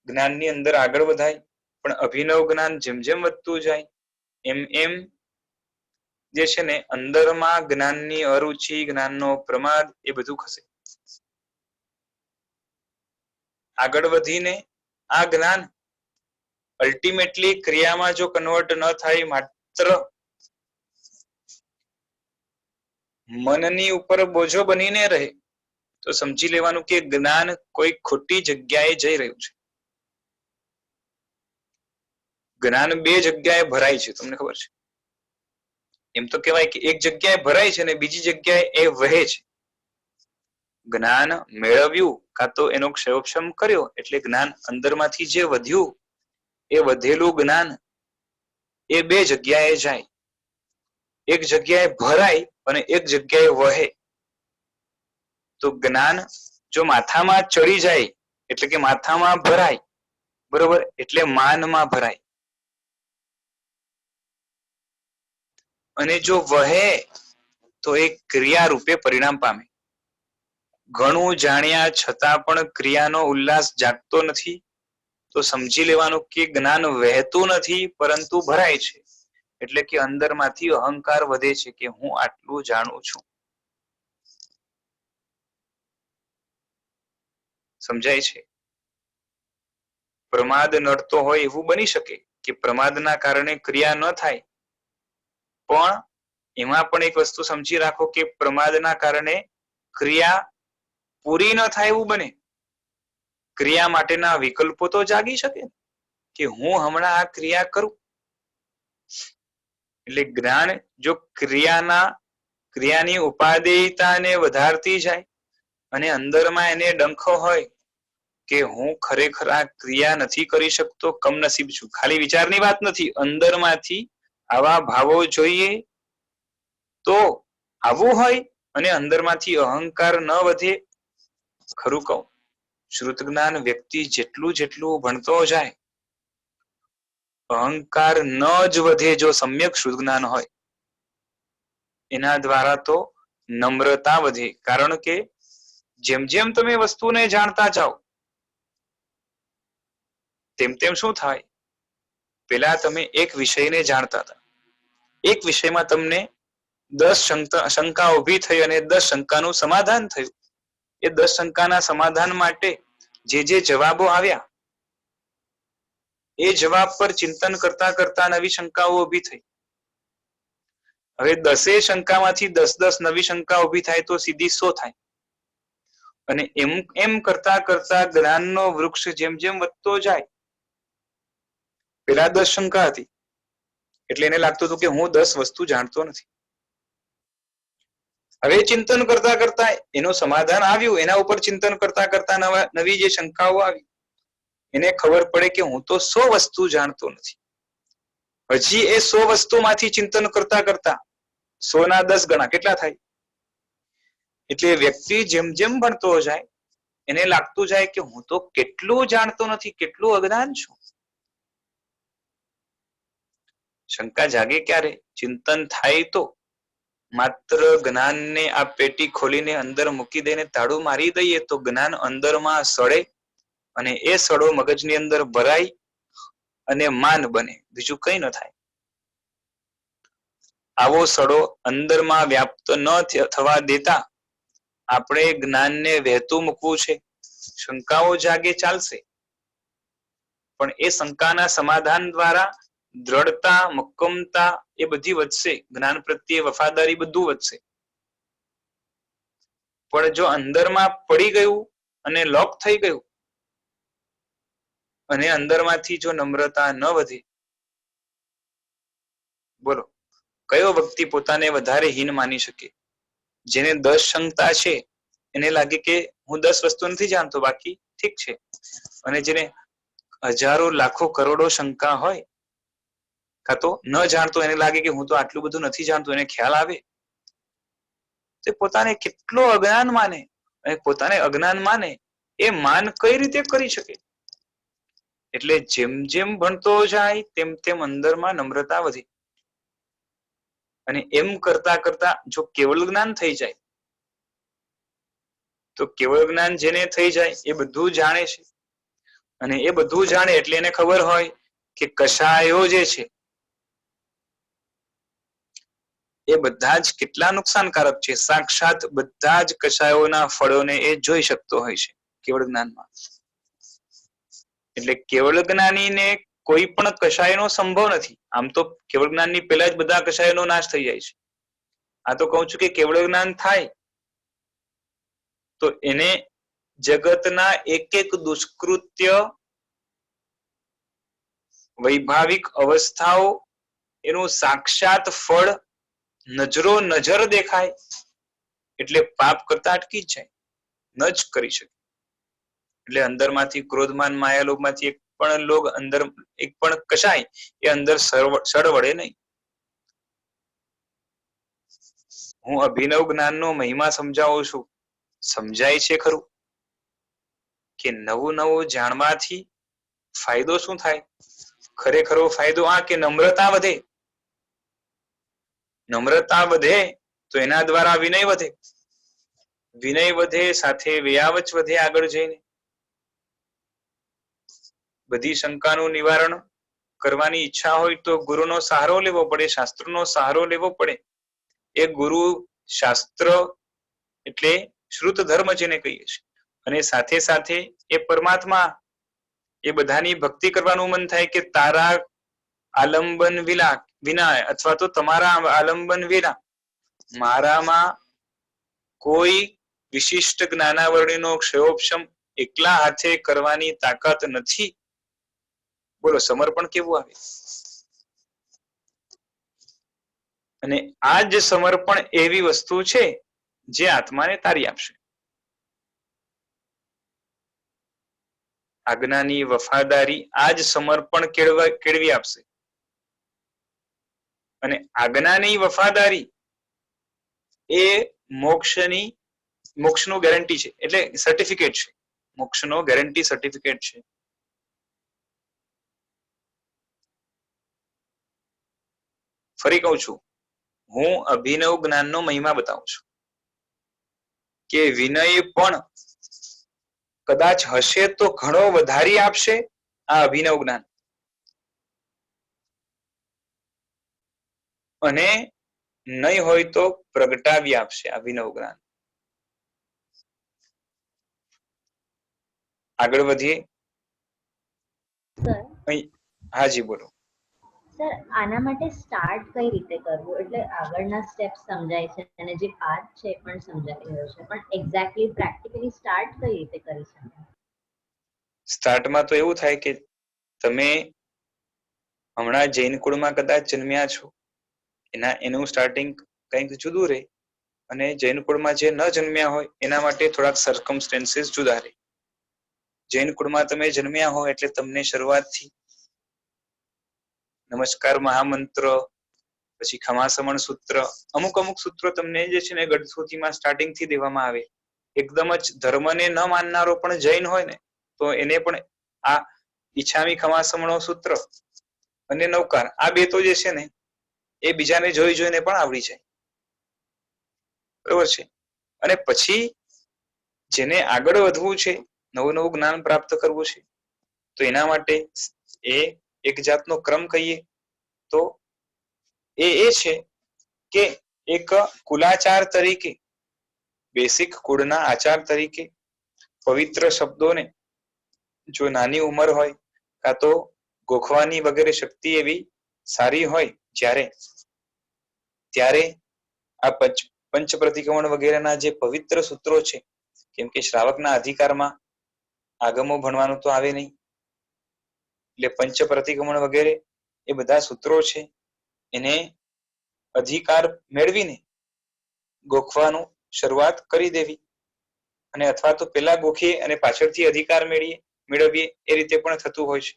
જ્ઞાનની અંદર આગળ વધાય, પણ અભિનવ જ્ઞાન જેમ જેમ વધતું જાય એમ એમ જે છે ને અંદરમાં જ્ઞાનની અરુચિ, જ્ઞાનનો પ્રમાદ એ બધું ખસે. આગળ વધીને આ જ્ઞાન અલ્ટિમેટલી ક્રિયામાં જો કન્વર્ટ ન થાય, માત્ર મનની ઉપર બોજો બનીને રહે, તો સમજી લેવાનું કે જ્ઞાન કોઈ ખોટી જગ્યાએ જઈ રહ્યું છે. જ્ઞાન બે જગ્યાએ ભરાય છે, તમને ખબર છે? એમ તો કહેવાય કે એક જગ્યાએ ભરાય છે અને બીજી જગ્યાએ એ વહે છે. જ્ઞાન મેળવ્યું કાં તો એનો ક્ષયોક્ષમ કર્યો એટલે જ્ઞાન અંદરમાંથી જે વધ્યું એ વધેલું જ્ઞાન એ બે જગ્યાએ જાય. એક જગ્યાએ ભરાય અને એક જગ્યાએ વહે. તો જ્ઞાન જો માથામાં ચડી જાય એટલે કે માથામાં ભરાય, બરોબર, એટલે માનમાં ભરાય. અને જો વહે તો એ ક્રિયા રૂપે પરિણામ પામે. ઘણું જાણ્યા છતાં પણ ક્રિયાનો ઉલ્લાસ જાગતો નથી તો સમજી લેવાનું કે જ્ઞાન વહેતું નથી પરંતુ ભરાય છે. એટલે કે અંદરમાંથી અહંકાર વધે છે કે હું આટલું જાણું છું. સમજાય છે? પ્રમાદ નડતો હોય એવું બની શકે કે પ્રમાદના કારણે ક્રિયા ન થાય, પણ એમાં પણ એક વસ્તુ સમજી રાખો કે પ્રમાદના કારણે ક્રિયા પૂરી ન થાય એવું બને. ક્રિયા માટેના વિકલ્પો તો જાગી શકે કે હું હમણાં આ ક્રિયા કરું. એટલે જ્ઞાન જો ક્રિયાની ઉપાદેયતાને વધારતી જાય અને અંદરમાં એને ડંખો હોય કે હું ખરેખર આ ક્રિયા નથી કરી શકતો, કમનસીબ છું. ખાલી વિચારની વાત નથી, અંદરમાંથી આવા ભાવો જોઈએ તો આવું હોય અને અંદરમાંથી અહંકાર ન વધે. ખરું કહું, શ્રુત જ્ઞાન વ્યક્તિ જેટલું ભણતો જાય અહંકાર ન જ વધે જો સમ્યક શુદ્ધ જ્ઞાન હોય. એના દ્વારા તો નમ્રતા વધે. કારણ કે જેમ જેમ તમે વસ્તુને જાણતા જાઓ તેમ તેમ શું થાય, પેલા તમે એક વિષયને જાણતા હતા, એક વિષયમાં તમને 10 શંકા ઉભી થઈ અને 10 શંકાનું સમાધાન થયું. એ 10 શંકાના સમાધાન માટે જે જવાબો આવ્યા એ જવાબ પર ચિંતન કરતા કરતા નવી શંકાઓ ઉભી થઈ. હવે 10 શંકામાંથી 10 નવી શંકા ઉભી થાય તો સીધી 100 થાય. અને એમ કરતા કરતા જ્ઞાનનો વૃક્ષ જેમ જેમ વધતો જાય, પેલા 10 શંકા હતી એટલે એને લાગતું હતું કે હું 10 વસ્તુ જાણતો નથી. હવે ચિંતન કરતા કરતા એનું સમાધાન આવ્યું, એના ઉપર ચિંતન કરતા કરતા નવી જે શંકાઓ આવી, એને ખબર પડે કે હું તો 100 વસ્તુ જાણતો નથી. હજી એ 100 વસ્તુમાંથી ચિંતન કરતા કરતા 100 ના 10 ગણા કેટલા થાય? એટલે વ્યક્તિ જેમ જેમ ભણતો જાય એને લાગતું જાય કે હું તો કેટલું જાણતો નથી, કેટલું અજ્ઞાન છું. શંકા જાગે ક્યારે? ચિંતન થાય તો. માત્ર જ્ઞાનને આ પેટી ખોલીને અંદર મૂકી દઈને તાળું મારી દઈએ તો જ્ઞાન અંદરમાં સડે અને એ સડો મગજની અંદર ભરાય અને માન બને, બીજું કઈ ન થાય. આવો સડો અંદરમાં વ્યાપ્ત ન થવા દેતા આપણે જ્ઞાનને વહેતું મૂકવું છે. શંકાઓ જાગે ચાલશે, પણ એ શંકાના સમાધાન દ્વારા દ્રઢતા, મક્કમતા એ બધી વધશે, જ્ઞાન પ્રત્યે વફાદારી બધું વધશે. પણ જો અંદરમાં પડી ગયું અને લોક થઈ ગયું અને અંદરમાંથી જો નમ્રતા ન વધે, બોલો કયો વ્યક્તિ પોતાને વધારે હીન માની શકે? જેને 10 શંકા છે એને લાગે કે હું 10 વસ્તુ નથી જાણતો, બાકી ઠીક છે. અને જેને હજારો લાખો કરોડો શંકા હોય, કાં તો ન જાણતો એને લાગે કે હું તો આટલું બધું નથી જાણતો, એને ખ્યાલ આવે, તે પોતાને કેટલો અજ્ઞાન માને. અને પોતાને અજ્ઞાન માને એ માન કઈ રીતે કરી શકે? એટલે જેમ જેમ ભણતો જાય તેમ તેમ અંદરમાં નમ્રતા વધી. અને એમ કરતા કરતા જો કેવળ જ્ઞાન થઈ જાય તો કેવળ જ્ઞાન જેને થઈ જાય એ બધું જાણે છે. અને એ બધું જાણે એટલે એને ખબર હોય કે કશાયો જે છે એ બધા જ કેટલા નુકસાનકારક છે. સાક્ષાત બધા જ કશાયોના ફળોને એ જોઈ શકતો હોય છે કેવળ જ્ઞાનમાં. એટલે કેવળ જ્ઞાનીને કોઈ પણ કશાયનો સંભવ નથી. આમ તો કેવળ જ્ઞાનની પહેલા જ બધા કશાયનો નાશ થઈ જાય છે. આ તો કહું છું કે કેવળ જ્ઞાન થાય તો એને જગતના એક એક દુષ્કૃત્ય, વૈભાવિક અવસ્થાઓ એનું સાક્ષાત ફળ નજરો નજર દેખાય એટલે પાપ કરતા અટકી જાય, ન જ કરી શકે. એટલે અંદરમાંથી ક્રોધમાન માયાલોભમાંથી એક પણ લોભ અંદર, એક પણ કશાય એ અંદર સડવડે નહીં. હું અભિનવ જ્ઞાનનો મહિમા સમજાવું છું. સમજાય છે ખરું કે નવું નવું જાણવાથી ફાયદો શું થાય? ખરેખરો ફાયદો આ કે નમ્રતા વધે. નમ્રતા વધે તો એના દ્વારા વિનય વધે. વિનય વધે સાથે વ્યાવચ વધે. આગળ જઈને બધી શંકાનું નિવારણ કરવાની ઈચ્છા હોય તો ગુરુનો સહારો લેવો પડે, શાસ્ત્રનો સહારો લેવો પડે. એ ગુરુ શાસ્ત્ર એટલે શ્રુત ધર્મ જેને કહીએ છીએ. અને સાથે સાથે એ પરમાત્મા, એ બધાની ભક્તિ કરવાનું મન થાય કે તારા આલંબન વિના અથવા તો તમારા આલંબન વિના મારામાં કોઈ વિશિષ્ટ જ્ઞાનાવરણીનો ક્ષયોપશમ એકલા હાથે કરવાની તાકાત નથી. બોલો સમર્પણ કેવું આવે? અને આ જ સમર્પણ એવી વસ્તુ છે જે આત્માને તારી આપશે. આજ્ઞાની વફાદારી આ જ સમર્પણ કેળવી આપશે. અને આજ્ઞાની વફાદારી એ મોક્ષનું ગેરંટી છે, એટલે સર્ટિફિકેટ છે. મોક્ષનો ગેરંટી સર્ટિફિકેટ છે. ફરી કહું છું, હું અભિનવ જ્ઞાનનો મહિમા બતાવું છું કે વિનય પણ કદાચ હશે તો ઘણો વધારી આપશે આ અભિનવ જ્ઞાન. અને નહીં હોય તો પ્રગટાવી આપશે અભિનવ જ્ઞાન. આગળ વધીએ. હાજી બોલો. સર, આના માટે સ્ટાર્ટ કઈ રીતે કરવું? એટલે આગળના સ્ટેપ સમજાય છે અને જે પાથ છે એ પણ સમજાઈ રહ્યો છે, પણ એક્ઝેક્ટલી પ્રેક્ટિકલી સ્ટાર્ટ કઈ રીતે કરી શકાય? સ્ટાર્ટમાં તો એવું થાય કે તમે હમણાં જૈન કુળમાં કદાચ જન્મ્યા છો, એનું સ્ટાર્ટિંગ કંઈક જુદું રહે, અને જૈન કુળમાં જે ન જન્મ્યા હોય એના માટે થોડાક સર્કમસ્ટેન્સીસ જુદા રહે. જૈન કુળમાં તમે જન્મ્યા હો એટલે તમને શરૂઆતથી નમસ્કાર મહામંત્ર, પછી ખમાસમણ સૂત્ર, અમુક અમુક સૂત્રો તમને જે છે ને ગઢશ્રુતિમાં સ્ટાર્ટિંગ થી દેવામાં આવે. એકદમ જ ધર્મને ન માનનારો પણ જૈન હોય ને તો એને પણ આ ઈચ્છામી ખમાસમણો સૂત્ર અને નવકાર આ બે તો જે છે ને એ બીજાને જોઈ જોઈને પણ આવડી જાય. બરોબર છે. અને પછી જેને આગળ વધવું છે, નવું નવું જ્ઞાન પ્રાપ્ત કરવું છે, તો એના માટે એ એક જાતનો ક્રમ કહીએ તો એ છે કે એક કુલાચાર તરીકે, બેસિક કુળના આચાર તરીકે પવિત્ર શબ્દોને જો નાની ઉંમર હોય કાં તો ગોખવાની વગેરે શક્તિ એવી સારી હોય ત્યારે આ પંચ પ્રતિક્રમણ વગેરેના જે પવિત્ર સૂત્રો છે, કેમ કે શ્રાવકના અધિકારમાં આગમો ભણવાનું તો આવે નહીં, એટલે પંચ પ્રતિક્રમણ વગેરે એ બધા સૂત્રો છે એને અધિકાર મેળવીને ગોખવાનું શરૂઆત કરી દેવી. અને અથવા તો પેલા ગોખીએ અને પાછળથી અધિકાર મેળવીએ એ રીતે પણ થતું હોય છે.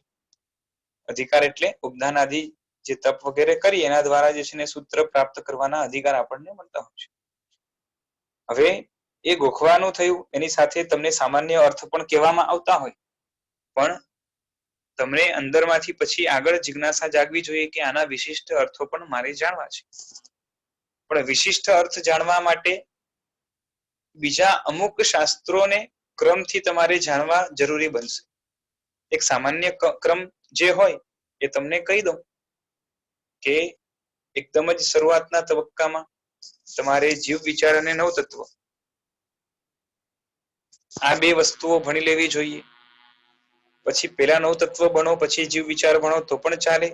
અધિકાર એટલે ઉપદાન આદિ જે તપ વગેરે કરી એના દ્વારા જે છે ને સૂત્ર પ્રાપ્ત કરવાના અધિકાર આપણને મળતા હોય છે. હવે એ ગોખવાનું થયું, એની સાથે તમને સામાન્ય અર્થ પણ કહેવામાં આવતા હોય, પણ તમને અંદરમાંથી પછી આગળ જિજ્ઞાસા જાગવી જોઈએ કે આના વિશિષ્ટ અર્થો પણ મારે જાણવા છે. પણ વિશિષ્ટ અર્થ જાણવા માટે બીજા અમુક શાસ્ત્રોને ક્રમથી તમારે જાણવા જરૂરી બનશે. એક સામાન્ય ક્રમ જે હોય એ તમને કહી દઉં કે એકદમ જ શરૂઆતના તબક્કામાં તમારે જીવ વિચાર અને નવ તત્વ આ બે વસ્તુઓ ભણી લેવી જોઈએ. પછી પેલા નવ તત્વ ભણો પછી જીવ વિચાર ભણો તો પણ ચાલે,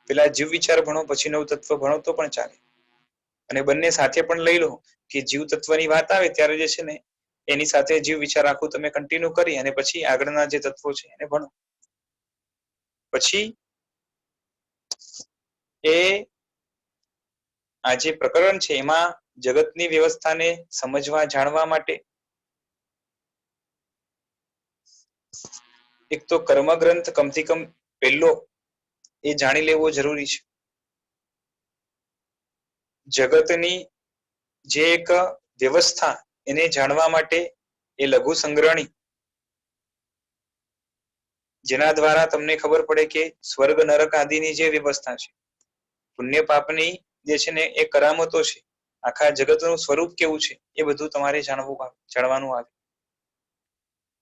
પેલા જીવ વિચાર ભણો પછી નવ તત્વ ભણો તો પણ ચાલે. અને બંને સાથે પણ લઈ લો કે જીવ તત્વની વાત આવે ત્યારે જે છે ને એની સાથે જીવ વિચાર આખું તમે કન્ટિન્યુ કરી અને પછી આગળના જે તત્વો છે એને ભણો. પછી એ આ જે પ્રકરણ છે એમાં જગતની વ્યવસ્થાને સમજવા જાણવા માટે એક તો કર્મગ્રંથ કમથી કમ પહેલો એ જાણી લેવો જરૂરી છે. જગતની જે એક વ્યવસ્થા એને જાણવા માટે એ લઘુ સંગ્રહણી, જેના દ્વારા તમને ખબર પડે કે સ્વર્ગ નરક આદિની જે વ્યવસ્થા છે, પુણ્ય પાપની જે છે ને એ કરામતો છે, આખા જગતનું સ્વરૂપ કેવું છે એ બધું તમારે જાણવાનું આવે.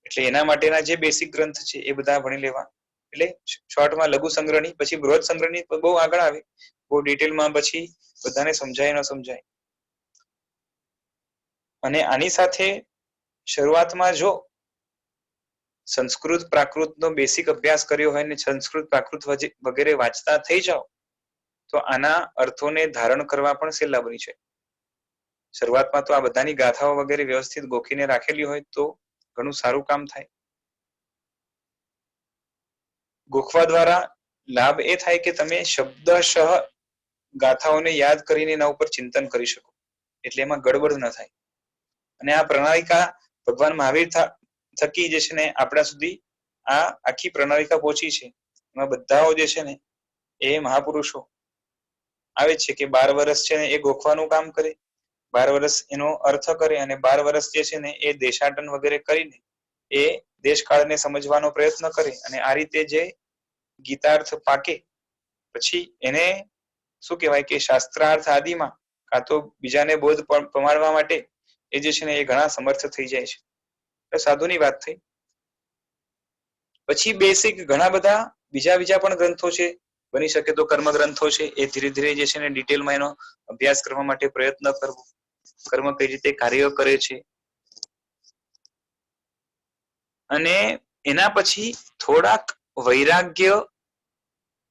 એટલે એના માટેના જે બેસિક ગ્રંથ છે એ બધા ભણી લેવા. એટલે શોર્ટમાં લઘુ સંગ્રહણી, પછી બૃહદ સંગ્રહણી બહુ આગળ આવે, બહુ ડિટેલમાં પછી બધાને સમજાય ન સમજાય. અને આની સાથે શરૂઆતમાં જો સંસ્કૃત પ્રાકૃતનો બેસિક અભ્યાસ કર્યો હોય ને સંસ્કૃત પ્રાકૃત વગેરે વાંચતા થઈ જાઓ તો આના અર્થોને ધારણ કરવા પણ સહેલા બની છે. શરૂઆતમાં તો આ બધાની ગાથાઓ વગેરે વ્યવસ્થિત ગોખીને રાખેલી હોય તો ઘણું સારું કામ થાય. ગોખવા દ્વારા લાભ એ થાય કે તમે શબ્દશઃ ગાથાઓને યાદ કરીને એના ઉપર ચિંતન કરી શકો, એટલે એમાં ગડબડ ન થાય. અને આ પ્રણાલિકા ભગવાન મહાવીર થકી જે છે ને આપણા સુધી આ આખી પ્રણાલિકા પહોંચી છે. એમાં બધાઓ જે છે ને એ મહાપુરુષો આવે છે કે 12 વર્ષ છે ને એ ગોખવાનું કામ કરે, 12 વર્ષ એનો અર્થ કરે અને 12 વર્ષ જે છે ને એ દેશાટન વગેરે કરીને એ દેશકાળને સમજવાનો પ્રયત્ન કરે. અને આ રીતે જે ગીતાર્થ પાકે પછી એને શું કહેવાય કે શાસ્ત્રાર્થ આદિમાં કાં તો બીજાને બોધ પમાડવા માટે એ જે છે ને એ ઘણા સમર્થ થઈ જાય છે. એટલે સાધુની વાત થઈ. પછી બેસિક ઘણા બધા બીજા પણ ગ્રંથો છે, બની શકે તો કર્મ ગ્રંથો છે, એ ધીરે ધીરે જે છે ને ડિટેલમાં એનો અભ્યાસ કરવા માટે પ્રયત્ન કરવો. કર્મ કઈ રીતે કાર્ય કરે છે, અને એના પછી થોડાક વૈરાગ્ય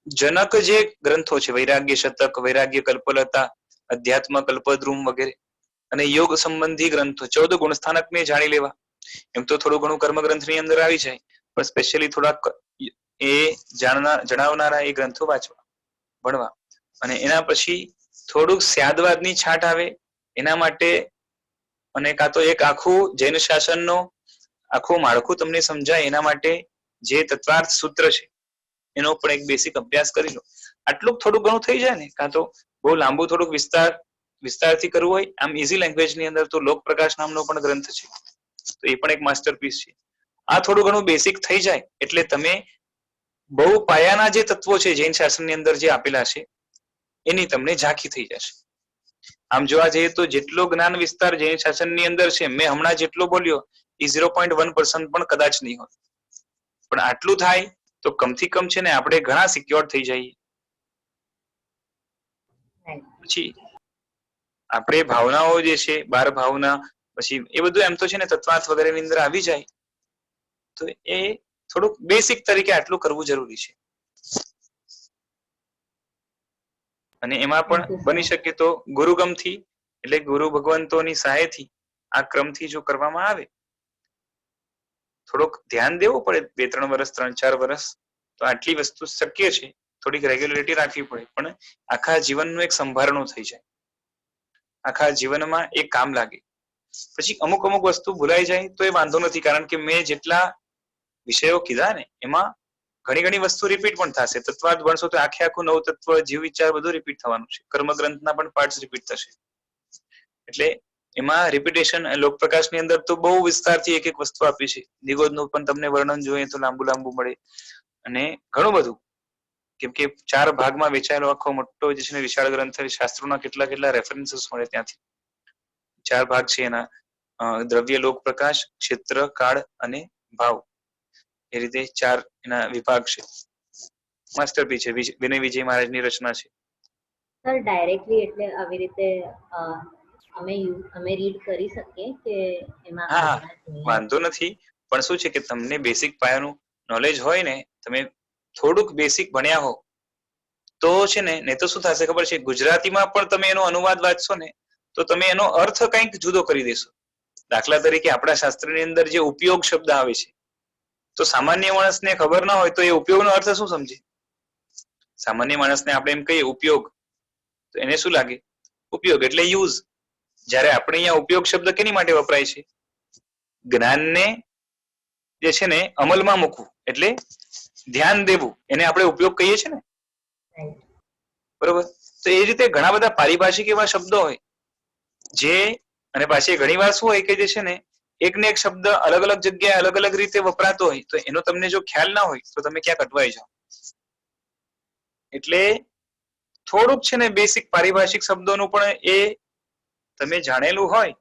જનક જે ગ્રંથો છે, વૈરાગ્ય શતક, વૈરાગ્ય કલ્પલતા, અધ્યાત્મ કલ્પદ્રુમ વગેરે, અને યોગ સંબંધી ગ્રંથો 14 ગુણસ્થાનકને જાણી લેવા. એમ તો થોડું ઘણું કર્મ ગ્રંથની અંદર આવી જાય, પણ સ્પેશિયલી થોડાક એ જણાવનારા એ ગ્રંથો વાંચવા ભણવા. અને એના પછી થોડુંક સ્યાદવાદની છાંટ આવે એના માટે, અને કાં તો એક આખું જૈન શાસનનો આખું માળખું તમને સમજાય એના માટે જે તત્વાર્થ સૂત્ર છે એનો પણ એક બેસિક અભ્યાસ કરી લો. આટલું થોડું ઘણું થઈ જાય ને, કાં તો બહુ લાંબુ થોડુંક વિસ્તારથી કરવું હોય આમ ઇઝી લેંગ્વેજની અંદર તો લોક પ્રકાશ નામનો પણ ગ્રંથ છે, તો એ પણ એક માસ્ટરપીસ છે. આ થોડું ઘણું બેસિક થઈ જાય એટલે તમે બહુ પાયાના જે તત્વો છે જૈન શાસનની અંદર જે આપેલા છે એની તમને ઝાંખી થઈ જશે. આમ જોવા જઈએ તો જેટલો જ્ઞાન વિસ્તાર જૈન શાસનની અંદર છે મેં હમણાં જેટલો બોલ્યો એ 0.1% પણ કદાચ નહીં હોય, પણ આટલું થાય તો કમથી કમ છે ને આપણે ઘણા સિક્યોર થઈ જઈએ. પછી આપણે ભાવનાઓ જે છે 12 ભાવના પછી એ બધું એમ તો છે ને તત્વાર્થ વગેરેની અંદર આવી જાય તો એ થોડુંક બેસિક તરીકે આટલું કરવું જરૂરી છે. અને એમાં પણ બની શકે તો ગુરુગમથી એટલે ગુરુ ભગવંતોની સહાયથી આ ક્રમથી જો કરવામાં આવે થોડુંક ધ્યાન દેવું પડે 2-3 વર્ષ 3-4 વર્ષ તો આટલી વસ્તુ શક્ય છે. થોડીક રેગ્યુલરિટી રાખવી પડે પણ આખા જીવનનું એક સંભારણું થઈ જાય, આખા જીવનમાં એ કામ લાગે. પછી અમુક વસ્તુ ભૂલાઈ જાય તો એ વાંધો નથી, કારણ કે મેં જેટલા વિષયો કીધા ને એમાં ઘણી વસ્તુ રિપીટ પણ થશે. તત્વાર્થ ભણશો તો આખું નવ તત્વ જીવ વિચાર બધું રિપીટ થવાનું છે. કર્મગ્રંથના પણ પાર્ટ્સ રિપીટ થશે એટલે એમાં રિપીટેશન. લોકપ્રકાશની અંદર તો બહુ વિસ્તારથી એક વસ્તુ આપી છે. નિગોદનું પણ તમને વર્ણન જોઈએ તો લાંબુ મળે અને ઘણું બધું, કેમ કે 4 ભાગમાં વેચાયેલો આખો મોટો જે છે ને વિશાળ ગ્રંથ, શાસ્ત્રોના કેટલા રેફરન્સીસ મળે ત્યાંથી. 4 ભાગ છે એના, દ્રવ્ય, લોક પ્રકાશ, ક્ષેત્ર, કાળ અને ભાવ, એ રીતે 4 એના વિભાગ છે. માસ્ટરપીસ છે, વિનય વિજય મહારાજની રચના છે. સર ડાયરેક્ટલી એટલે આવી રીતે અમે રીડ કરી શકીએ કે એમાં હા, વાંધો નથી, પણ શું છે કે તમને બેસિક પાયાનું નોલેજ હોય ને, તમે થોડુંક બેસિક ભણ્યા હો તો છે ને, નહીં તો શું થશે ખબર છે, ગુજરાતીમાં પણ તમે એનો અનુવાદ વાંચશો ને તો તમે એનો અર્થ કંઈક જુદો કરી દેશો. દાખલા તરીકે આપણા શાસ્ત્રની અંદર જે ઉપયોગ શબ્દ આવે છે તો સામાન્ય માણસને ખબર ના હોય તો એ ઉપયોગનો અર્થ શું સમજે? સામાન્ય માણસને આપણે એમ કહીએ ઉપયોગ તો એને શું લાગે? ઉપયોગ એટલે યુઝ. જ્યારે આપણે અહીંયા ઉપયોગ શબ્દ કેની માટે વપરાય છે? જ્ઞાનને જે છે ને અમલમાં મૂકવું એટલે ધ્યાન દેવું, એને આપણે ઉપયોગ કહીએ છીએ ને, બરોબર? તો એ રીતે ઘણા બધા પારિભાષિક એવા શબ્દો હોય જે, અને પાછી ઘણી વાર શું હોય કે જે છે ને એકને એક શબ્દ અલગ જગ્યાએ અલગ રીતે વપરાતો હોય તો એનો તમને જો ખ્યાલ ના હોય તો તમે ક્યાંક અટવાઈ જાઓ. એટલે થોડુંક છે ને બેસિક પારિભાષિક શબ્દોનું પણ એ તમે જાણેલું હોય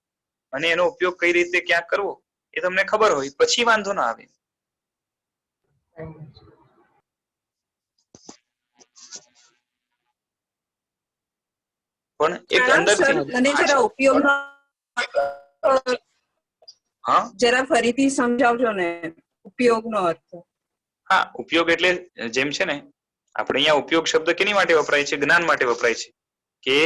અને એનો ઉપયોગ કઈ રીતે ક્યાં કરવો એ તમને ખબર હોય પછી વાંધો ના આવે. પણ એક અંદરથી મને જરા ઉપયોગનો જરા ફરીથી સમજાવજો ને, ઉપયોગનો અર્થ. હા, ઉપયોગ એટલે જેમ છે ને આપણે અહીંયા ઉપયોગ શબ્દ કેની માટે વપરાય છે? જ્ઞાન માટે વપરાય છે. કે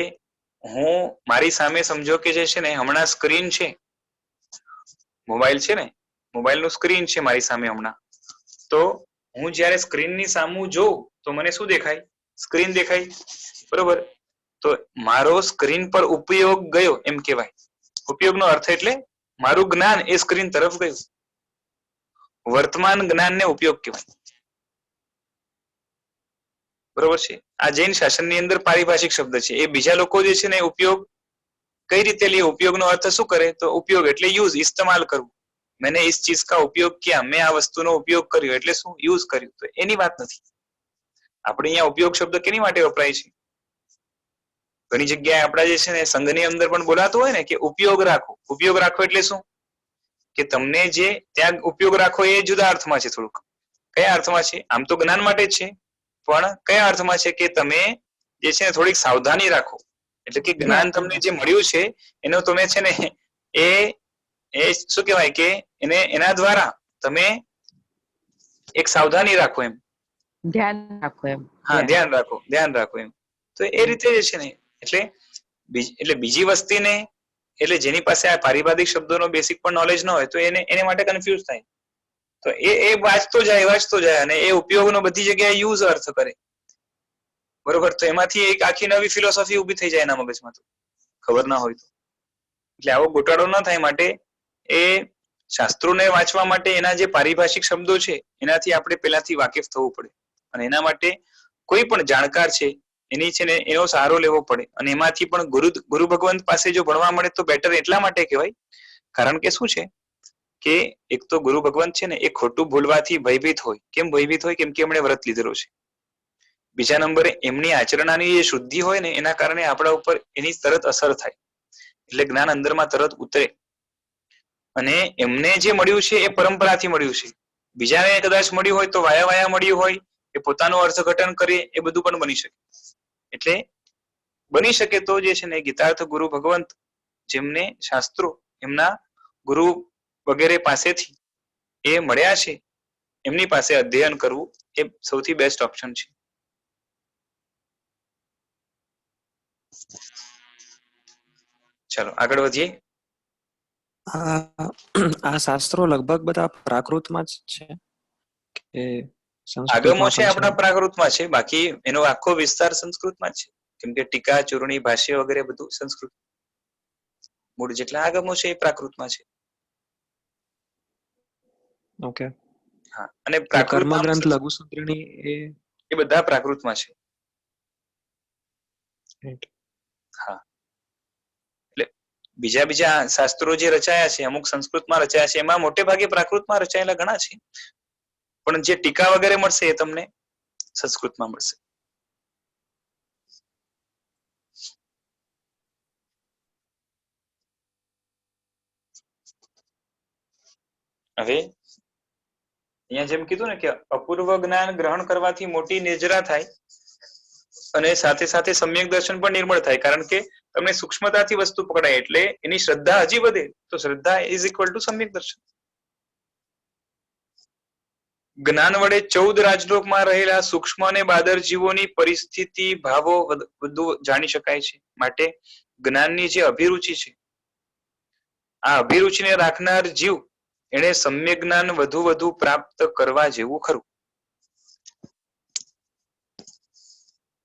હું મારી સામે સમજો કે જે છે ને હમણાં સ્ક્રીન છે, મોબાઈલ છે ને, મોબાઈલનું સ્ક્રીન છે મારી સામે હમણાં, તો હું જ્યારે સ્ક્રીનની સામું જોઉં તો મને શું દેખાય? સ્ક્રીન દેખાય, બરોબર? તો મારો સ્ક્રીન પર ઉપયોગ ગયો એમ કહેવાય. ઉપયોગનો અર્થ એટલે મારું જ્ઞાન એ સ્ક્રીન તરફ ગયું. વર્તમાન જ્ઞાનને ઉપયોગ કહેવાય, બરોબર છે? આ જૈન શાસનની અંદર પારિભાષિક શબ્દ છે. એ બીજા લોકો જે છે ને ઉપયોગ કઈ રીતે લે, ઉપયોગનો અર્થ શું કરે? તો ઉપયોગ એટલે યુઝ, ઇસ્તેમાલ કરવું. मैंने इस चीज का उपयोग किया, મેં આ વસ્તુનો ઉપયોગ કર્યો એટલે શું? યુઝ કર્યું. તો એની વાત નથી. આપણે અહીંયા ઉપયોગ શબ્દ કેની માટે વપરાય છે? ઘણી જગ્યાએ આપણા જે છે ને સંઘની અંદર પણ બોલાતું હોય ને કે ઉપયોગ રાખો. ઉપયોગ રાખો એટલે શું? કે તમને જે ત્યાં ઉપયોગ રાખો એ જુદા અર્થમાં છે. થોડુંક કયા અર્થમાં છે? આમ તો જ્ઞાન માટે જ છે, પણ કયા અર્થમાં છે કે તમે જે છે ને થોડીક સાવધાની રાખો. એટલે કે જ્ઞાન તમને જે મળ્યું છે એનો તમે છે ને એ શું કહેવાય કે એના દ્વારા તમે એક સાવધાની રાખો એમ, ધ્યાન રાખો એમ. હા, ધ્યાન રાખો એમ. તો એ રીતે જે છે ને એટલે બીજી વસ્તીને, એટલે જેની પાસે આ પારિભાષિક શબ્દોનો બેસિક પણ નોલેજ ન હોય તો એને માટે કન્ફ્યુઝ થાય. તો એ વાંચતો જાય અને એ ઉપયોગનો બધી જગ્યાએ યુઝ અર્થ કરે, બરોબર? તો એમાંથી એક આખી નવી ફિલોસોફી ઊભી થઈ જાય એના મગજમાં, તો ખબર ના હોય તો. એટલે આવો ગોટાળો ન થાય માટે એ શાસ્ત્રોને વાંચવા માટે એના જે પારિભાષિક શબ્દો છે એનાથી આપણે પહેલાથી વાકેફ થવું પડે. અને એના માટે કોઈ પણ જાણકાર છે એની છે ને એનો સહારો લેવો પડે. અને એમાંથી પણ ગુરુ ભગવંત પાસે જો ભણવા મળે તો બેટર એટલા માટે કહેવાય, કારણ કે શું છે કે એક તો ગુરુ ભગવંત છે ને એ ખોટું ભૂલવાથી ભયભીત હોય. કેમ ભયભીત હોય? કેમ કે એમણે વ્રત લીધેલો છે. બીજા નંબરે એમની આચરણાની જે શુદ્ધિ હોય ને એના કારણે આપણા ઉપર એની તરત અસર થાય, એટલે જ્ઞાન અંદરમાં તરત ઉતરે. અને એમને જે મળ્યું છે એ પરંપરાથી મળ્યું છે. બીજાને કદાચ મળ્યું હોય તો વાયા વાયા મળ્યું હોય, એ પોતાનું અર્થઘટન કરે, એ બધું પણ બની શકે. એટલે બની શકે તો જે છે ને ગીતાર્થ ગુરુ ભગવંત જેમને શાસ્ત્રો એમના ગુરુ વગેરે પાસેથી એ મળ્યા છે, એમની પાસે અધ્યયન કરવું એ સૌથી બેસ્ટ ઓપ્શન છે. ચાલો આગળ વધીએ. આ શાસ્ત્રો લગભગ બધા પ્રાકૃતમાં જ છે કે આગમો સંસ્કૃતમાં છે પણ આપણા પ્રાકૃતમાં છે, બાકી એનો આખો વિસ્તાર સંસ્કૃતમાં જ છે. કેમ કે ટીકા, ચૂર્ણી, ભાષ્ય વગેરે બધું સંસ્કૃત. મૂળ જેટલા આગમો છે એ પ્રાકૃતમાં છે. ઓકે. હા, અને એટલે પ્રાકૃત કર્મગ્રંથ, લઘુસૂત્રણી એ બધા પ્રાકૃતમાં છે. હા, એટલે બીજા શાસ્ત્રો જે રચાયા છે અમુક સંસ્કૃતમાં રચાયા છે, એમાં મોટે ભાગે પ્રાકૃતમાં રચાયેલા ઘણા છે. પણ જે ટીકા વગેરે મળશે એ તમને સંસ્કૃતમાં મળશે. હવે અહીંયા જેમ કીધું ને કે અપૂર્વ જ્ઞાન ગ્રહણ કરવાથી મોટી નિર્જરા થાય અને સાથે સાથે સમ્યક દર્શન પણ નિર્મળ થાય, કારણ કે તમને સૂક્ષ્મતાથી વસ્તુ પકડાય એટલે એની શ્રદ્ધા હજી વધે. તો શ્રદ્ધા ઇઝ ઇક્વલ ટુ સમ્યક દર્શન. જ્ઞાન વડે 14 રાજલોકમાં રહેલા સૂક્ષ્મ અને બાદર જીવોની પરિસ્થિતિ, ભાવો બધું જાણી શકાય છે. માટે જ્ઞાનની જે અભિરુચિ છે, આ અભિરુચિને રાખનાર જીવ એને સમ્યક જ્ઞાન વધુ પ્રાપ્ત કરવા જેવું ખરું.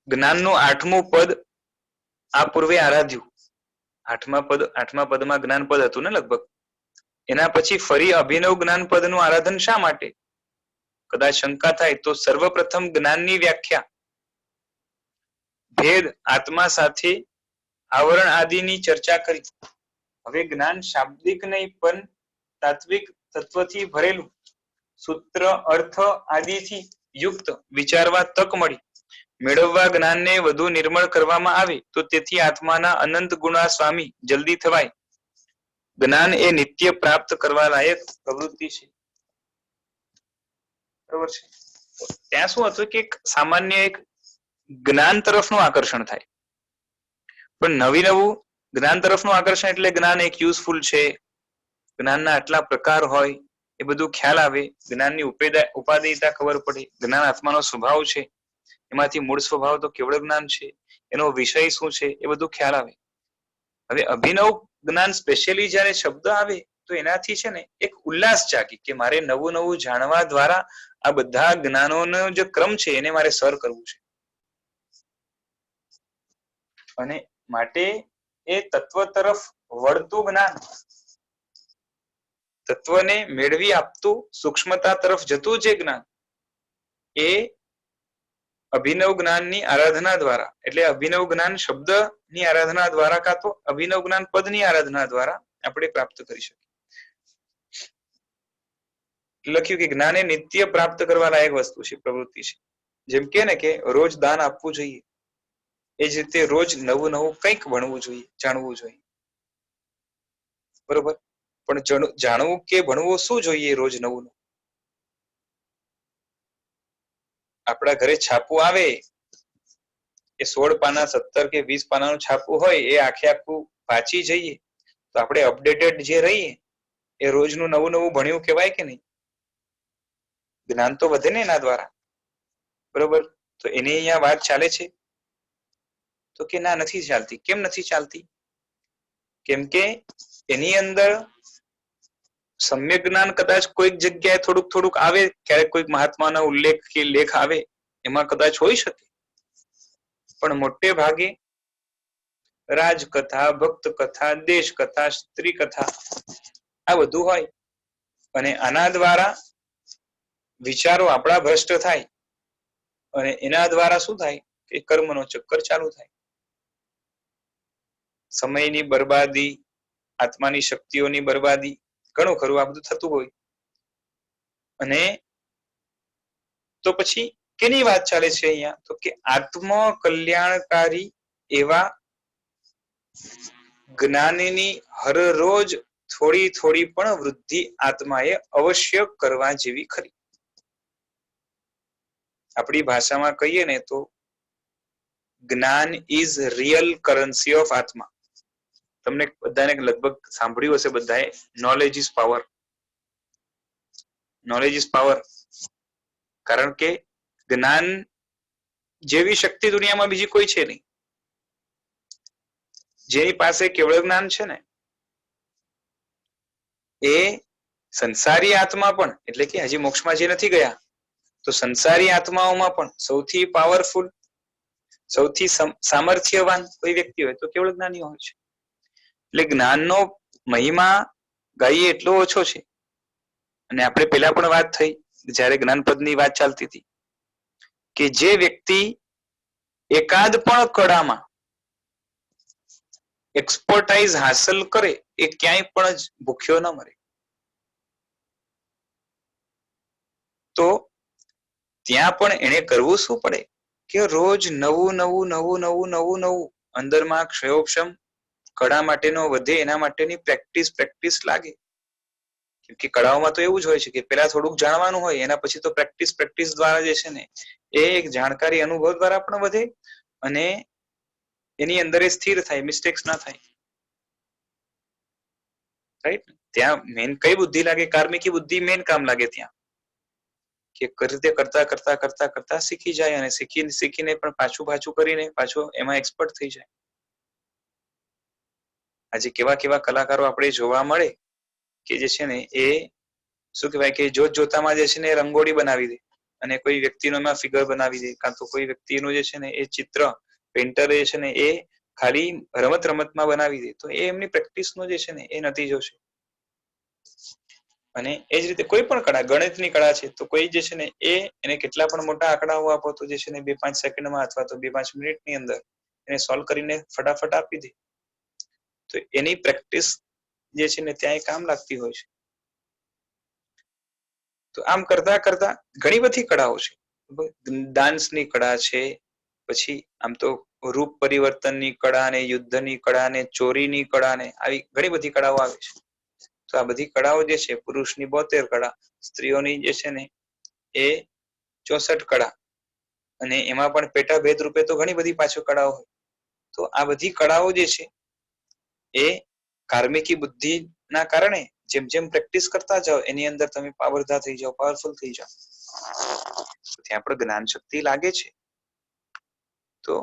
જ્ઞાનનું 8મું પદ આ પૂર્વે આરાધ્યું. 8મા પદમાં જ્ઞાન પદ હતું ને લગભગ. એના પછી ફરી અભિનવ જ્ઞાન પદનું આરાધન શા માટે? કદાચ શંકા થાય તો સર્વપ્રથમ જ્ઞાનની વ્યાખ્યા ભેદ, આત્મા સાથે આવરણ આદિની ચર્ચા કરી. હવે જ્ઞાન શાબ્દિક નહીં પણ તાત્વિક તત્વથી ભરેલું, સૂત્ર, અર્થ આદિથી યુક્ત વિચારવા તક મળી. મેળવવા જ્ઞાનને વધુ નિર્મળ કરવામાં આવે તો તેથી આત્માના અનંત ગુણા સ્વામી જલ્દી થવાય. જ્ઞાન એ નિત્ય પ્રાપ્ત કરવા લાયક પ્રવૃત્તિ છે. બરોબર છે. ત્યાં શું હતું કે સામાન્ય એક જ્ઞાન તરફનું આકર્ષણ થાય, પણ નવું જ્ઞાન તરફનું આકર્ષણ એટલે જ્ઞાન એક યુઝફુલ છે, જ્ઞાનના આટલા પ્રકાર હોય એ બધું ખ્યાલ આવે, જ્ઞાનની ઉપાદેયતા ખબર પડે, જ્ઞાન આત્માનો સ્વભાવ છે, એમાંથી મૂળ સ્વભાવ તો કેવળ જ્ઞાન છે, એનો વિષય શું છે એ બધું ખ્યાલ આવે. હવે અભિનવ જ્ઞાન સ્પેશિયલી જયારે શબ્દ આવે તો એનાથી છે ને એક ઉલ્લાસ જાગે કે મારે નવું જાણવા દ્વારા આ બધા જ્ઞાનોનો જે ક્રમ છે એને મારે સર કરવું છે. અને માટે એ તત્વ તરફ વળતું જ્ઞાન, તત્વને મેળવી આપતું, સૂક્ષ્મતા તરફ જતું જે જ્ઞાન, એ અભિનવ જ્ઞાનની આરાધના દ્વારા, એટલે અભિનવ જ્ઞાન શબ્દની આરાધના દ્વારા કાં તો અભિનવ જ્ઞાન પદની આરાધના દ્વારા આપણે પ્રાપ્ત કરી શકીએ. લખ્યું કે જ્ઞાન એ નિત્ય પ્રાપ્ત કરવા લાયક વસ્તુ છે, પ્રવૃત્તિ છે. જેમ કે ને કે રોજ દાન આપવું જોઈએ, એ જ રીતે રોજ નવું કંઈક ભણવું જોઈએ, જાણવું જોઈએ. બરોબર. પણ જાણવું કે ભણવું શું જોઈએ રોજ નવું? આપણા ઘરે છાપું આવે એ 16 પાના 17 કે 20 પાનાનું છાપું હોય એ આખું વાંચી જઈએ તો આપણે અપડેટેડ જે રહીએ એ રોજનું નવું ભણ્યું કહેવાય કે નહીં? જ્ઞાન તો વધે ને એના દ્વારા. બરોબર. તો એની અહીંયા વાત ચાલે છે તો કે ના, નથી ચાલતી. કેમ નથી ચાલતી? કેમ કે એની અંદર સમ્યક જ્ઞાન કદાચ કોઈક જગ્યાએ થોડુંક આવે, ક્યારેક કોઈક મહાત્માનો ઉલ્લેખ કે લેખ આવે એમાં કદાચ હોઈ શકે, પણ મોટે ભાગે રાજકથા, ભક્ત કથા, દેશ કથા, સ્ત્રી કથા આ બધું હોય. અને આના દ્વારા વિચારો આપણા ભ્રષ્ટ થાય અને એના દ્વારા શું થાય કે એ કર્મનો ચક્કર ચાલુ થાય. સમયની બરબાદી, આત્માની શક્તિઓની બરબાદી, ઘણું ખરું આ બધું થતું હોય. અને તો પછી કેની વાત ચાલે છે અહીંયા? તો કે આત્મ કલ્યાણકારી એવા જ્ઞાનની હરરોજ થોડી થોડી પણ વૃદ્ધિ આત્માએ અવશ્ય કરવા જેવી ખરી. આપણી ભાષામાં કહીએ ને તો જ્ઞાન ઇઝ રિયલ કરન્સી ઓફ આત્મા. તમને બધાને લગભગ સાંભળ્યું હશે બધાએ, knowledge is power. Knowledge is power. કારણ કે જ્ઞાન જેવી શક્તિ દુનિયામાં બીજી કોઈ છે નહીં. જેની પાસે કેવળ જ્ઞાન છે ને એ સંસારી આત્મા પણ, એટલે કે હજી મોક્ષમાં જે નથી ગયા, તો સંસારી આત્માઓમાં પણ સૌથી પાવરફુલ, સૌથી સામર્થ્યવાન કોઈ વ્યક્તિ હોય તો કેવળ જ્ઞાની હોય છે. એટલે જ્ઞાનનો મહિમા ગાઈએ એટલો ઓછો છે. અને આપણે પેલા પણ વાત થઈ જ્યારે જ્ઞાનપદની વાત ચાલતી હતી કે જે વ્યક્તિ એકાદ પણ કળામાં એક્સપર્ટાઇઝ હાંસલ કરે એ ક્યાંય પણ ભૂખ્યો ન મરે. તો ત્યાં પણ એને કરવું શું પડે કે રોજ નવું નવું નવું નવું નવું નવું અંદરમાં ક્ષયોક્ષમ કળા માટેનો વધે એના માટેની પ્રેક્ટિસ લાગે. કેમ કે કળાઓમાં તો એવું જ હોય છે કે પેલા થોડુંક જાણવાનું હોય, એના પછી તો પ્રેક્ટિસ દ્વારા જે છે ને એ એક જાણકારી અનુભવ દ્વારા પણ વધે અને એની અંદર એ સ્થિર થાય, મિસ્ટેક્સ ના થાય. રાઈટ? ત્યાં મેન કઈ બુદ્ધિ લાગે? કાર્મિકી બુદ્ધિ મેન કામ લાગે ત્યાં. કે રીતે કરતા કરતા કરતા કરતા શીખી જાય અને શીખીને પણ પાછું કરીને પાછું એમાં એક્સપર્ટ થઈ જાય. આજે કેવા કેવા કલાકારો આપણે જોવા મળે કે જે છે ને એ શું કહેવાય કે જોતામાં જે છે ને રંગોળી બનાવી દે અને કોઈ વ્યક્તિનો એમાં ફિગર બનાવી દે, કાં તો કોઈ વ્યક્તિનું જે છે ને એ ચિત્ર પેન્ટર જે છે ને એ ખાલી રમતમાં બનાવી દે. તો એ એમની પ્રેક્ટિસનો જે છે ને એ નતીજો છે. અને એ જ રીતે કોઈ પણ કળા, ગણિતની કળા છે તો કોઈ જે છે ને એને કેટલા પણ મોટા આંકડાઓ આપો તો જે છે ને 2-5 સેકન્ડમાં અથવા તો 2-5 મિનિટની અંદર એને સોલ્વ કરીને ફટાફટ આપી દે. તો એની પ્રેક્ટિસ જે છે ને ત્યાં કામ લાગતી હોય છે. તો આમ કરતા કરતા ઘણી બધી કળાઓ છે. ડાન્સની કળા છે, પછી આમ તો રૂપ પરિવર્તનની કળા ને, યુદ્ધની કળા ને, ચોરીની કળા ને, આવી ઘણી બધી કળાઓ આવે છે. તો આ બધી કળાઓ જે છે, પુરુષની 72 કળા, સ્ત્રીઓની જે છે ને એ 64 કળા, અને એમાં પણ પેટા ભેદ રૂપે તો ઘણી બધી પાછળ કળાઓ હોય. તો આ બધી કળાઓ જે છે એ કાર્મિકી બુદ્ધિના કારણે જેમ જેમ પ્રેક્ટિસ કરતા જાઓ એની અંદર તમે પાવરધા થઈ જાઓ, પાવરફુલ થઈ જાઓ. ત્યાં પણ જ્ઞાન શક્તિ લાગે છે. તો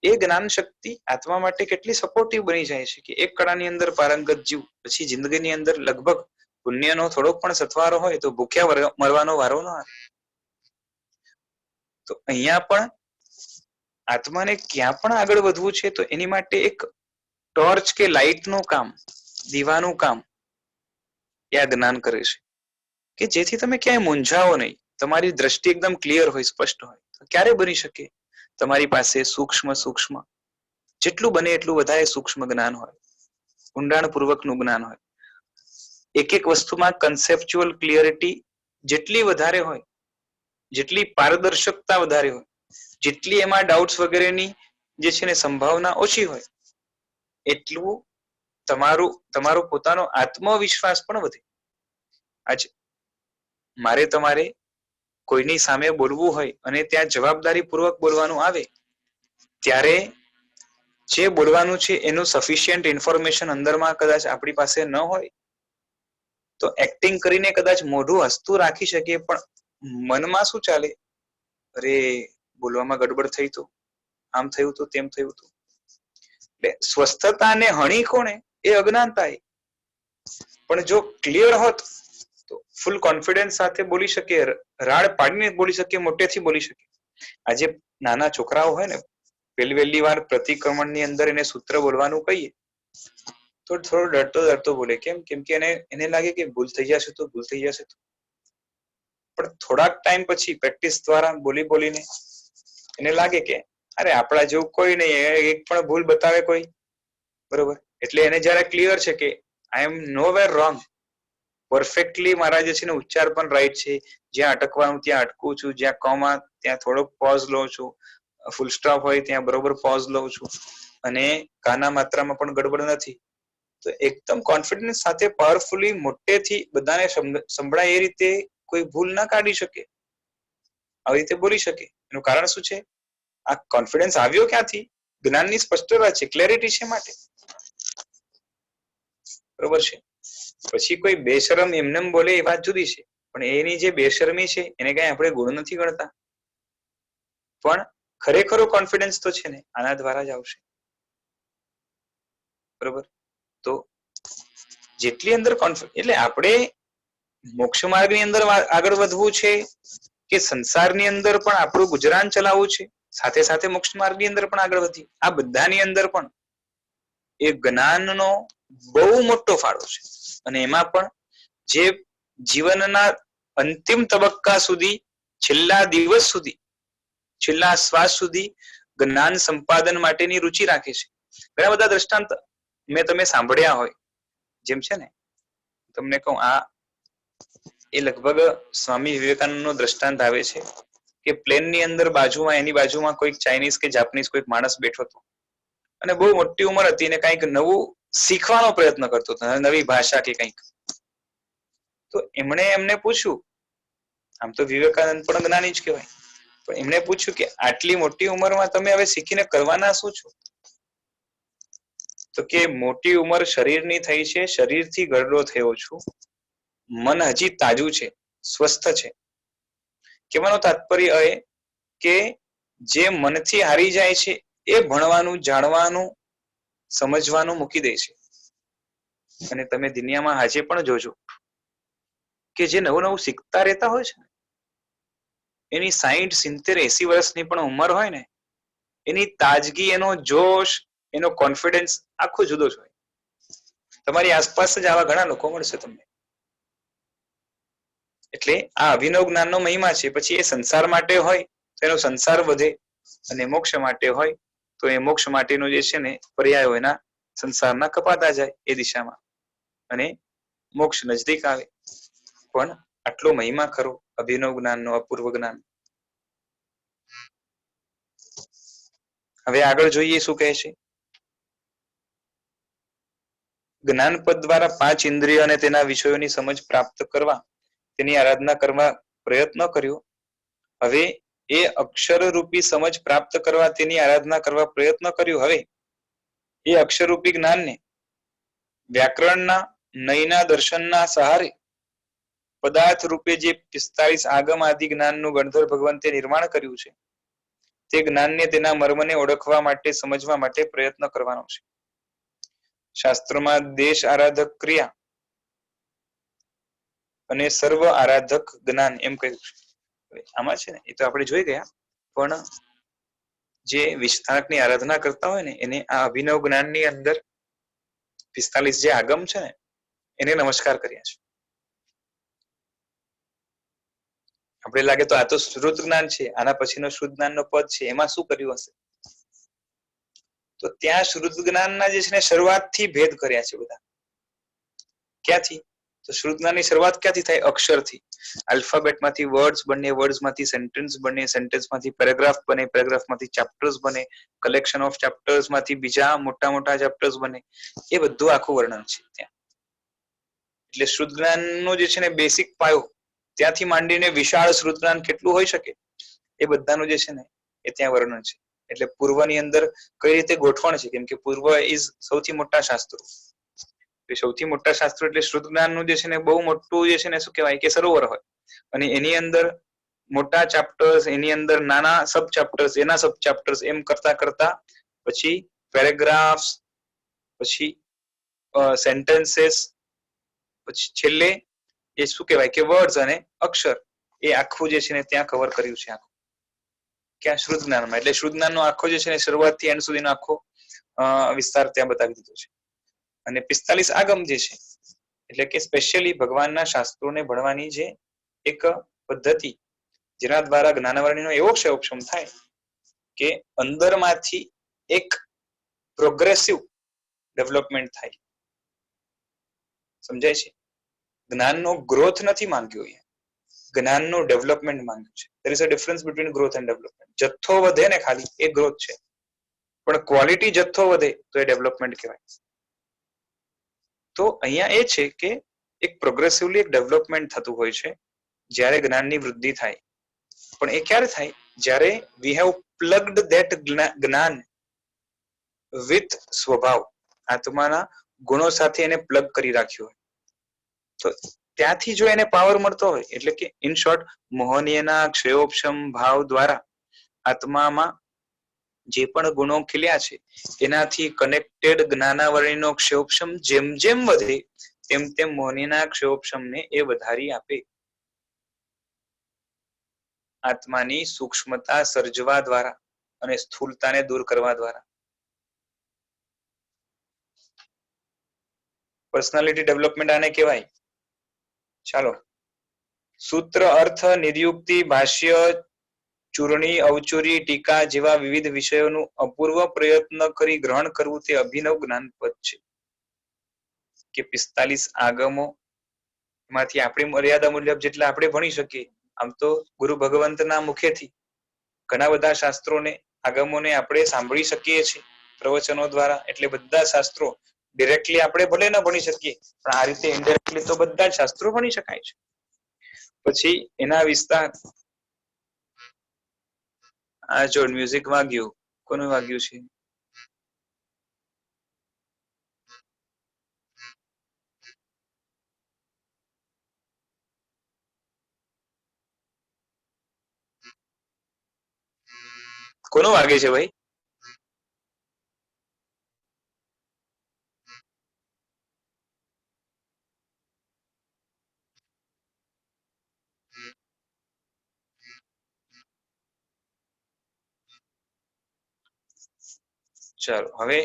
એ જ્ઞાન શક્તિ આત્મા માટે કેટલી સપોર્ટિવ બની જાય છે કે એક કળાની અંદર પારંગત જીવ પછી જિંદગીની અંદર લગભગ પુણ્યનો થોડોક પણ સથવારો હોય તો ભૂખ્યા મરવાનો વારો ન આવે. તો અહીંયા પણ આત્માને ક્યાં પણ આગળ વધવું છે તો એની માટે એક ટોર્ચ કે લાઇટનું કામ, દીવાનું કામ એ આ જ્ઞાન કરે છે કે જેથી તમે ક્યાંય મૂંઝાવો નહીં, તમારી દ્રષ્ટિ એકદમ ક્લિયર હોય, સ્પષ્ટ હોય. ક્યારે બની શકે? તમારી પાસે સૂક્ષ્મ જેટલું બને એટલું વધારે સૂક્ષ્મ જ્ઞાન હોય, ઊંડાણપૂર્વકનું જ્ઞાન હોય. એક એક વસ્તુમાં કન્સેપ્ચ્યુઅલ ક્લિયરિટી જેટલી વધારે હોય, જેટલી પારદર્શકતા વધારે હોય, જેટલી એમાં ડાઉટ્સ વગેરેની જે છે ને સંભાવના ઓછી હોય, એટલું તમારો પોતાનો આત્મવિશ્વાસ પણ વધે. આજે મારે તમારે કોઈની સામે બોલવું હોય અને ત્યાં જવાબદારી પૂર્વક બોલવાનું આવે ત્યારે જે બોલવાનું છે એનું સફિશિયન્ટ ઇન્ફોર્મેશન અંદરમાં કદાચ આપણી પાસે ન હોય તો એક્ટિંગ કરીને કદાચ મોઢું હસતું રાખી શકીએ, પણ મનમાં શું ચાલે? અરે બોલવામાં ગડબડ થઈ તો, આમ થયું તો, તેમ થયું તો. એટલે સ્વસ્થતાને હણી કોણે? એ અજ્ઞાનતા. પણ જો ક્લિયર હોત તો ફૂલ કોન્ફિડન્સ સાથે બોલી શકે, રાડ પાડીને બોલી શકે, મોટેથી બોલી શકે. આજે નાના છોકરાઓ હોય ને, પહેલી વાર પ્રતિક્રમણની અંદર એને સૂત્ર બોલવાનું કહીએ તો થોડો ડરતો બોલે. કેમ કે એને લાગે કે ભૂલ થઈ જશે તો. પણ થોડાક ટાઈમ પછી પ્રેક્ટિસ દ્વારા બોલીને એને લાગે કે અરે આપણા જેવું કોઈ નહીં, એક પણ ભૂલ બતાવે કોઈ, બરોબર? એટલે એને જયારે ક્લિયર છે કે આઈ એમ નો વેર રોંગ, પરફેક્ટલી મારા જે છે ને ઉચ્ચાર પણ રાઈટ છે, જ્યાં અટકવાનું ત્યાં અટકું છું, જ્યાં કોમા ત્યાં થોડોક પોઝ લઉં છું, ફૂલ સ્ટોપ હોય ત્યાં બરોબર પોઝ લઉં છું, અને કાના માત્રામાં પણ ગડબડ નથી, તો એકદમ કોન્ફિડન્સ સાથે પાવરફુલી મોટેથી બધાને સંભળાય એ રીતે કોઈ ભૂલ ના કાઢી શકે, આવી રીતે બોલી શકે. એનું કારણ શું છે? આ કોન્ફિડન્સ આવ્યો ક્યાંથી? જ્ઞાનની સ્પષ્ટતા છે, ક્લેરિટી છે માટે, બરોબર છે? પછી કોઈ બેશરમ એમનેમ બોલે એ વાત જુદી છે, પણ એની જે બેશરમી છે એને કઈ આપણે ગુણ નથી ગણતા, પણ ખરેખરો કોન્ફિડન્સ તો છે ને આના દ્વારા જ આવશે, બરોબર? તો જેટલી અંદર કોન્ફિડન્સ, એટલે આપણે મોક્ષ માર્ગની અંદર આગળ વધવું છે કે સંસારની અંદર પણ આપણું ગુજરાન ચલાવવું છે, સાથે સાથે મોક્ષ માર્ગની અંદર પણ આગળ વધીએ, આ બધાની અંદર પણ એ જ્ઞાનનો બહુ મોટો ફાળો છે. અને એમાં પણ જે જીવનના અંતિમ તબક્કા સુધી, છેલ્લા દિવસ સુધી, છેલ્લા શ્વાસ સુધી જ્ઞાન સંપાદન માટેની રુચિ રાખે છે. ઘણા બધા દ્રષ્ટાંત તમે સાંભળ્યા હોય, જેમ છે ને તમને કહું, આ એ લગભગ સ્વામી વિવેકાનંદ નો દ્રષ્ટાંત આવે છે કે પ્લેનની અંદર બાજુમાં, એની બાજુમાં કોઈક ચાઇનીઝ કે જાપાનીઝ કોઈક માણસ બેઠો હતો, અને બહુ મોટી ઉંમર હતી ને કંઈક નવું શીખવાનો પ્રયત્ન કરતો હતો, નવી ભાષા કે કંઈક. તો એમને પૂછ્યું, આમ તો વિવેકાનંદ પણ જ્ઞાની જ કહેવાય, પણ એમને પૂછ્યું કે આટલી મોટી ઉંમરમાં તમે હવે શીખીને કરવાના શું છો? તો કે મોટી ઉંમર શરીરની થઈ છે, શરીરથી ગરડો થયો છું, મન હજી તાજું છે, સ્વસ્થ છે. કહેવાનો તાત્પર્ય એ કે જે મનથી હારી જાય છે એ ભણવાનું, જાણવાનું, સમજવાનું મૂકી દે છે. અને તમે દુનિયામાં આજે પણ જોજો કે જે નવું નવું શીખતા રહેતા હોય છે, એની 60, 70, 80 વર્ષની પણ ઉંમર હોય ને, એની તાજગી, એનો જોશ, એનો કોન્ફિડન્સ આખો જુદો જ હોય. તમારી આસપાસ જ આવા ઘણા લોકો મળશે તમને. એટલે આ અભિનવ જ્ઞાનનો મહિમા છે. પછી એ સંસાર માટે હોય તો એનો સંસાર વધે, અને મોક્ષ માટે હોય તો એ મોક્ષ માટેનો જે છે ને પર્યાયો એના સંસારના કપાતા જાય એ દિશામાં, અને મોક્ષ નજદીક આવે. પણ આટલો મહિમા ખરો અભિનવ જ્ઞાનનો, અપૂર્વ જ્ઞાન. હવે આગળ જોઈએ શું કહે છે. જ્ઞાનપદ દ્વારા 5 ઇન્દ્રિયો અને તેના વિષયોની સમજ પ્રાપ્ત કરવા તેની આરાધના કરવા પ્રયત્ન કર્યો. હવે એ અક્ષરરૂપી સમજ પ્રાપ્ત કરવા તેની આરાધના કરવા પ્રયત્ન કર્યો. હવે એ અક્ષરરૂપી જ્ઞાનને વ્યાકરણના, નયના, દર્શનના સહારે પદાર્થ રૂપે જે 45 આગમ આદિ જ્ઞાનનું ગણધર ભગવંતે નિર્માણ કર્યું છે, તે જ્ઞાનને, તેના મર્મને ઓળખવા માટે, સમજવા માટે પ્રયત્ન કરવાનો છે. શાસ્ત્રોમાં દેશ આરાધક ક્રિયા અને સર્વ આરાધક જ્ઞાન એમ કહ્યું છે. આમાં છે ને એ તો આપણે જોઈ ગયા, પણ જે વિસ્તારકની આરાધના કરતા હોય ને એને આ અભિનવ જ્ઞાનની અંદર 45 જે આગમ છે ને એને નમસ્કાર કર્યા છે. આપણે લાગે તો આ તો શ્રુત જ્ઞાન છે, આના પછીનો શુદ્ધ જ્ઞાનનો પદ છે, એમાં શું કર્યું હશે? તો ત્યાં શ્રુત જ્ઞાનના જે છે ને શરૂઆતથી ભેદ કર્યા છે બધા. ક્યાંથી? તો શ્રુત જ્ઞાનની શરૂઆત ક્યાંથી થાય? અક્ષરથી. આલ્ફાબેટમાંથી વર્ડ્સ બને, વર્ડ્સમાંથી સેન્ટેન્સ બને, સેન્ટેન્સમાંથી પેરેગ્રાફ બને, પેરેગ્રાફમાંથી ચેપ્ટર્સ બને, કલેક્શન ઓફ ચેપ્ટર્સમાંથી બીજા મોટા મોટા ચેપ્ટર્સ બને. એ બધું આખું વર્ણન છે ત્યાં. એટલે શ્રુત જ્ઞાનનો જે છે ને બેસિક પાયો, ત્યાંથી માંડીને વિશાળ શ્રુત જ્ઞાન કેટલું હોઈ શકે એ બધાનું જે છે ને એ ત્યાં વર્ણન છે. એટલે પૂર્વની અંદર કઈ રીતે ગોઠવણ છે, કેમ કે પૂર્વ ઇઝ સૌથી મોટા શાસ્ત્રો. સૌથી મોટા શાસ્ત્રો એટલે શ્રુત જ્ઞાનનું જે છે ને બહુ મોટું જે છે ને શું કહેવાય કે સરોવર હોય, અને એની અંદર મોટા ચેપ્ટર્સ, એની અંદર નાના સબ ચેપ્ટર્સ, એના સબ ચેપ્ટર્સ, એમ કરતા કરતા પછી પેરેગ્રાફ્સ, પછી સેન્ટેન્સીસ, પછી છેલ્લે એ શું કહેવાય કે વર્ડ્સ અને અક્ષર, એ આખું જે છે ને ત્યાં કવર કર્યું છે આખું. ક્યાં? શ્રુત જ્ઞાનમાં. એટલે શ્રુત જ્ઞાનનો આખો જે છે ને શરૂઆતથી એન્ડ સુધીનો આખો વિસ્તાર ત્યાં બતાવી દીધો છે. અને 45 આગમ જે છે એટલે કે સ્પેશિયલી ભગવાનના શાસ્ત્રોને ભણવાની જે એક પદ્ધતિ, જેના દ્વારા જ્ઞાનવર્ણિનો એવો ક્ષયોક્ષમ થાય કે અંદરમાંથી એક પ્રોગ્રેસિવ ડેવલપમેન્ટ થાય. સમજાય છે? જ્ઞાનનો ગ્રોથ નથી માંગ્યો, અહીંયા જ્ઞાનનું ડેવલપમેન્ટ માંગ્યું છે. there is a difference between growth and development. જથ્થો વધે ને ખાલી એ ગ્રોથ છે, પણ ક્વોલિટી જથ્થો વધે તો એ ડેવલપમેન્ટ કહેવાય. તો અહીંયા એ છે કે એક પ્રોગ્રેસિવલી એક ડેવલપમેન્ટ થતું હોય છે જ્યારે જ્ઞાનની વૃદ્ધિ થાય. પણ એ ક્યારે થાય? જ્યારે વી હેવ પ્લગ્ડ ધેટ જ્ઞાન વિથ સ્વભાવ, આત્માના ગુણો સાથે એને પ્લગ કરી રાખ્યો હોય, તો ત્યાંથી જો એને પાવર મળતો હોય, એટલે કે ઇન શોર્ટ મોહનીયના ક્ષયોપશમ ભાવ દ્વારા આત્મામાં જે પણ ગુણો ખીલ્યા છે એનાથી કનેક્ટેડ જ્ઞાનાવરણીનો ક્ષયોપશમ જેમ જેમ વધે તેમ તેમ મોહનીયના ક્ષયોપશમને એ વધારી આપે. આત્માની સૂક્ષ્મતા સર્જવા દ્વારા અને સ્થૂળતાને દૂર કરવા દ્વારા. પર્સનાલિટી ડેવલપમેન્ટ આને કહેવાય. ચાલો, સૂત્ર, અર્થ, નિર્યુક્તિ, ભાષ્ય, ચૂરણી, અવચુરી, ટીકા જેવા વિવિધ વિષયોનું અપૂર્વ પ્રયત્ન કરી ગ્રહણ કરવું તે અભિનવ જ્ઞાનપદ છે. કે 45 આગમો માંથી આપણી મર્યાદા મુજબ જેટલા આપણે ભણી શકીએ. આમ તો ગુરુ ભગવંતના મુખેથી ઘણા બધા શાસ્ત્રોને, આગમોને આપણે સાંભળી શકીએ છીએ પ્રવચનો દ્વારા. એટલે બધા શાસ્ત્રો ડિરેક્ટલી આપણે ભલે ન ભણી શકીએ, પણ આ રીતે ઇનડાયરેક્ટલી તો બધા જ શાસ્ત્રો ભણી શકાય છે. પછી એના વિસ્તાર. આ જો મ્યુઝિક વાગ્યું, કોનું વાગ્યું છે? કોનું વાગે છે ભાઈ? ચાલો હવે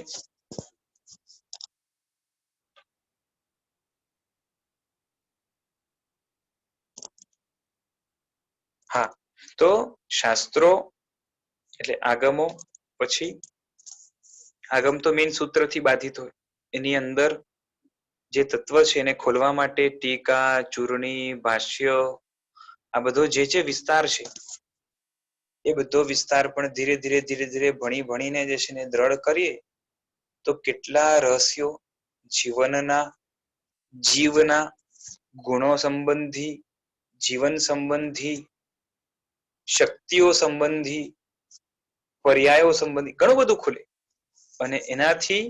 હા, તો શાસ્ત્રો એટલે આગમો, પછી આગમ તો મેઇન સૂત્રથી બાધિત હોય, એની અંદર જે તત્વ છે એને ખોલવા માટે ટીકા, ચૂરણી, ભાષ્ય, આ બધો જે જે વિસ્તાર છે એ બધો વિસ્તાર પણ ધીરે ધીરે ધીરે ધીરે ભણી ભણીને જે છે ને દ્રઢ કરીએ તો કેટલા રહસ્યો જીવના ગુણો સંબંધી, જીવન સંબંધી, શક્તિઓ સંબંધી, પર્યાયો સંબંધી ઘણું બધું ખુલે. અને એનાથી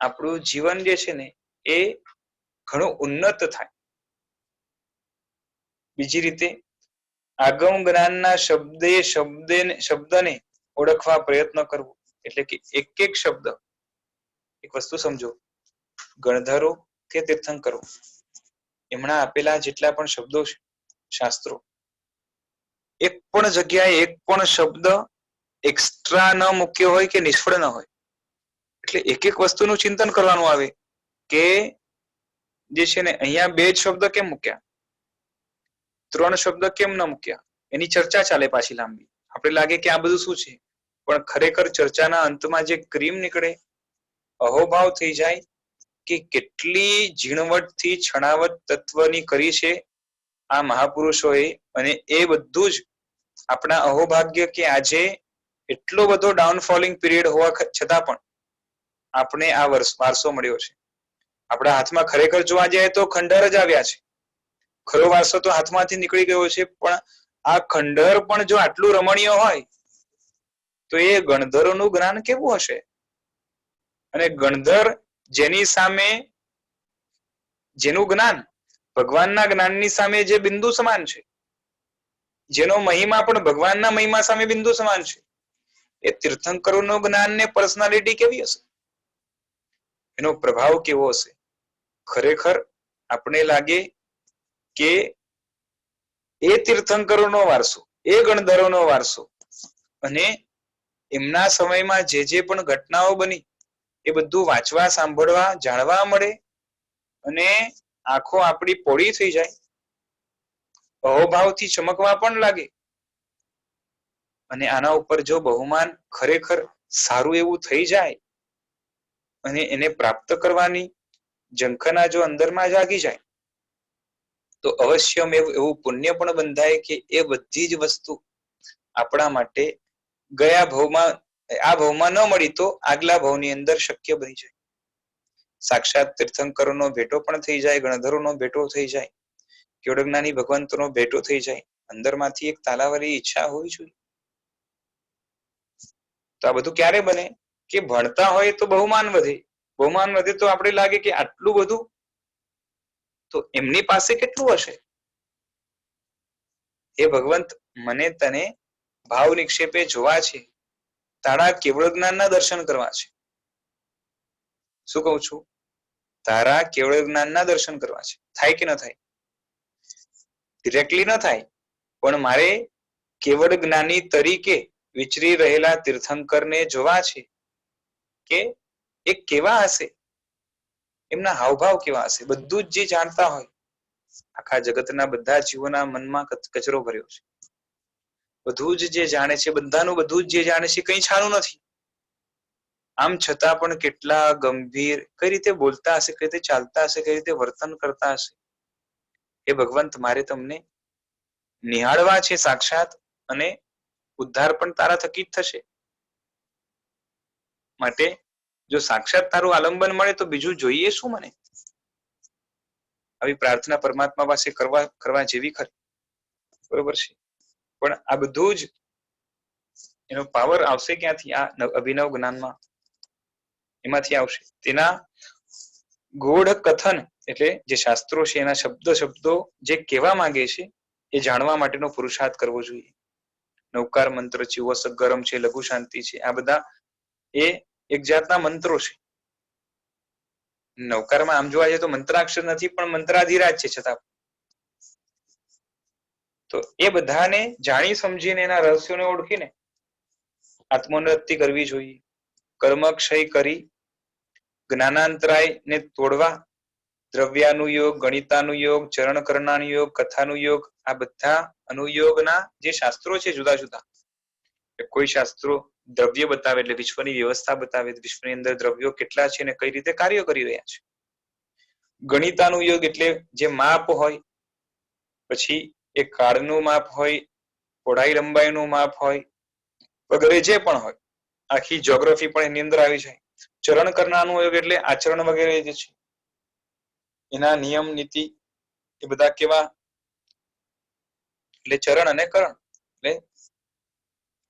આપણું જીવન જે છે ને એ ઘણું ઉન્નત થાય. બીજી રીતે આગમ જ્ઞાનના શબ્દને ઓળખવા પ્રયત્ન કરવો. એટલે કે એક એક શબ્દ, એક વસ્તુ સમજો, ગણધરો કે તીર્થંકરો એમના આપેલા જેટલા પણ શબ્દો છે શાસ્ત્રો, એક પણ જગ્યાએ એક પણ શબ્દ એક્સ્ટ્રા ન મૂક્યો હોય કે નિષ્ફળ ન હોય. એટલે એક એક વસ્તુનું ચિંતન કરવાનું આવે કે જે છે ને અહીંયા 2 જ શબ્દ કેમ મૂક્યા, 3 શબ્દ કેમ ન મૂક્યા, એની ચર્ચા ચાલે પાછી લાંબી. આપણે લાગે કે આ બધું શું છે, પણ ખરેખર ચર્ચાના અંતમાં જે ક્રીમ નીકળે, અહોભાવ થઈ જાય કે કેટલી ઝીણવટથી છણાવટ તત્વની કરી છે આ મહાપુરુષોએ. અને એ બધું જ આપણા અહોભાગ્ય કે આજે એટલો બધો ડાઉનફોલિંગ પીરિયડ હોવા છતાં પણ આપણે આ વારસો મળ્યો છે. આપણા હાથમાં ખરેખર જોવા જાય તો ખંડર જ આવ્યા છે. ખરો વારસો તો હાથમાંથી નીકળી ગયો છે, પણ આ ખંડર પણ જો આટલું રમણીય હોય તો એ ગણધરોનું જ્ઞાન કેવું હશે? અને ગણધર જેની સામે, જેનું જ્ઞાન ભગવાનના જ્ઞાનની સામે જે બિંદુ સમાન છે, જેનો મહિમા પણ ભગવાનના મહિમા સામે બિંદુ સમાન છે, એ તીર્થંકરોનું જ્ઞાન ને પર્સનાલિટી કેવી હશે, એનો પ્રભાવ કેવો હશે? ખરેખર આપણે લાગે કે એ તીર્થંકરોનો વારસો, એ ગણધરોનો વારસો અને એમના સમયમાં જે જે પણ ઘટનાઓ બની એ બધું વાંચવા, સાંભળવા, જાણવા મળે અને આંખો આપણી પોળી થઈ જાય, અહોભાવથી ચમકવા પણ લાગે. અને આના ઉપર જો બહુમાન ખરેખર સારું એવું થઈ જાય અને એને પ્રાપ્ત કરવાની ઝંખના જો અંદરમાં જાગી જાય તો અવશ્ય એવું પુણ્ય પણ બંધાય કે એ બધી જ વસ્તુ આપણા માટે ગયા ભાવમાં આ ભાવમાં ન મળી તો આગલા ભાવની અંદર શક્ય બની જાય. સાક્ષાત તીર્થંકરોનો ભેટો પણ થઈ જાય, ગણધરોનો ભેટો થઈ જાય, કેવળજ્ઞાની ભગવંતનો ભેટો થઈ જાય. અંદરમાંથી એક તાલાવાળી ઈચ્છા હોવી જોઈએ. તો આ બધું ક્યારે બને કે ભણતા હોય તો બહુમાન વધે. બહુમાન વધે તો આપણે લાગે કે આટલું બધું તો એમની પાસે કેટલું હશે. એ ભગવંત મને તને ભાવ નિક્ષેપે જોવા છે, તારા કેવળ જ્ઞાનના દર્શન કરવા છે. શું કહું છું? તારા કેવળ જ્ઞાનના દર્શન કરવા છે. થાય કે ન થાય? ડિરેક્ટલી ન થાય, પણ મારે કેવળ જ્ઞાની તરીકે વિચરી રહેલા તીર્થંકરને જોવા છે કે એ કેવા હશે, એમના હાવભાવ કેવા હશે. બધું જ જે જાણતા હોય, આખા જગતના બધા જીવોના મનમાં કચરો ભર્યો છે. બધું જ જે જાણે છે, બધાનું બધું જ જે જાણે છે, કઈ છાનું નથી. આમ છતાં પણ કેટલા ગંભીર, કઈ રીતે બોલતા હશે, કઈ રીતે ચાલતા હશે, કઈ રીતે વર્તન કરતા હશે. એ ભગવંત મારે તમને નિહાળવા છે સાક્ષાત, અને ઉદ્ધાર પણ તારા થકી જ થશે. માટે જો સાક્ષાત તારું આલંબન મળે તો બીજું જોઈએ શું મને? આવી પ્રાર્થના પરમાત્મા પાસે કરવા જેવી ખરી, બરોબર છે. પણ આ બધું જ એનો પાવર આવશે ક્યાંથી? આ અભિનવ જ્ઞાનમાં એમાંથી આવશે. તેના ગૂઢ કથન એટલે જે શાસ્ત્રો છે એના શબ્દો જે કહેવા માંગે છે એ જાણવા માટેનો પુરુષાર્થ કરવો જોઈએ. નૌકાર મંત્ર છે, વસક ગરમ છે, લઘુ શાંતિ છે, આ બધા એ એક જાતના મંત્રો છે. નૌકારમાં આમ જોવા જઈએ તો મંત્રાક્ષર નથી, પણ મંત્રાધિરાજ છે. છતાં તો એ બધાને જાણી સમજીને એના રહસ્યોને ઓળખીને આત્મોન્નતિ કરવી જોઈએ. કર્મક્ષય કરી જ્ઞાનાંતરાય ને તોડવા દ્રવ્યાનુયોગ, ગણિતાનુયોગ, ચરણ કરણાનુયોગ, કથાનુયોગ, આ બધા અનુયોગના જે શાસ્ત્રો છે જુદા જુદા. કોઈ શાસ્ત્રો દ્રવ્ય બતાવે એટલે વિશ્વની વ્યવસ્થા બતાવે, વિશ્વની અંદર દ્રવ્યો કેટલા છે અને કઈ રીતે કાર્ય કરી રહ્યા છે. ગણિતાનુયોગ એટલે જે માપ હોય, પછી એ કાળનું માપ હોય, પહોળાઈ લંબાઈનું માપ હોય, વગેરે જે પણ હોય, આખી જ્યોગ્રાફી પણ એની અંદર આવી જાય. ચરણ કરણાનુયોગ એટલે આચરણ વગેરે જે છે એના નિયમ નીતિ એ બધા કેવા, એટલે ચરણ અને કરણ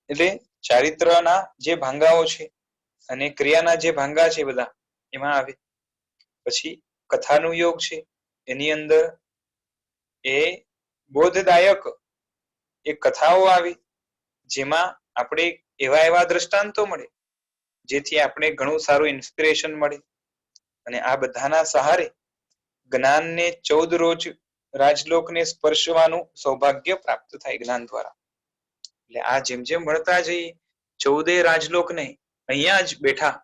એટલે ચારિત્રના જે ભાંગાઓ છે અને ક્રિયાના જે ભાંગા છે બધા એમાં આવે. પછી કથાનું યોગ છે, એની અંદર એ બોધદાયક એ કથાઓ આવી, જેમાં આપણે એવા દ્રષ્ટાંતો મળે જેથી આપણે ઘણું સારું ઇન્સ્પિરેશન મળે. અને આ બધાના સહારે જ્ઞાનને 14 રોજ રાજલોકને સ્પર્શવાનું સૌભાગ્ય પ્રાપ્ત થાય જ્ઞાન દ્વારા. એટલે આ જેમ જેમ ભણતા જઈએ 14 રાજલોકને અહીંયા જ બેઠા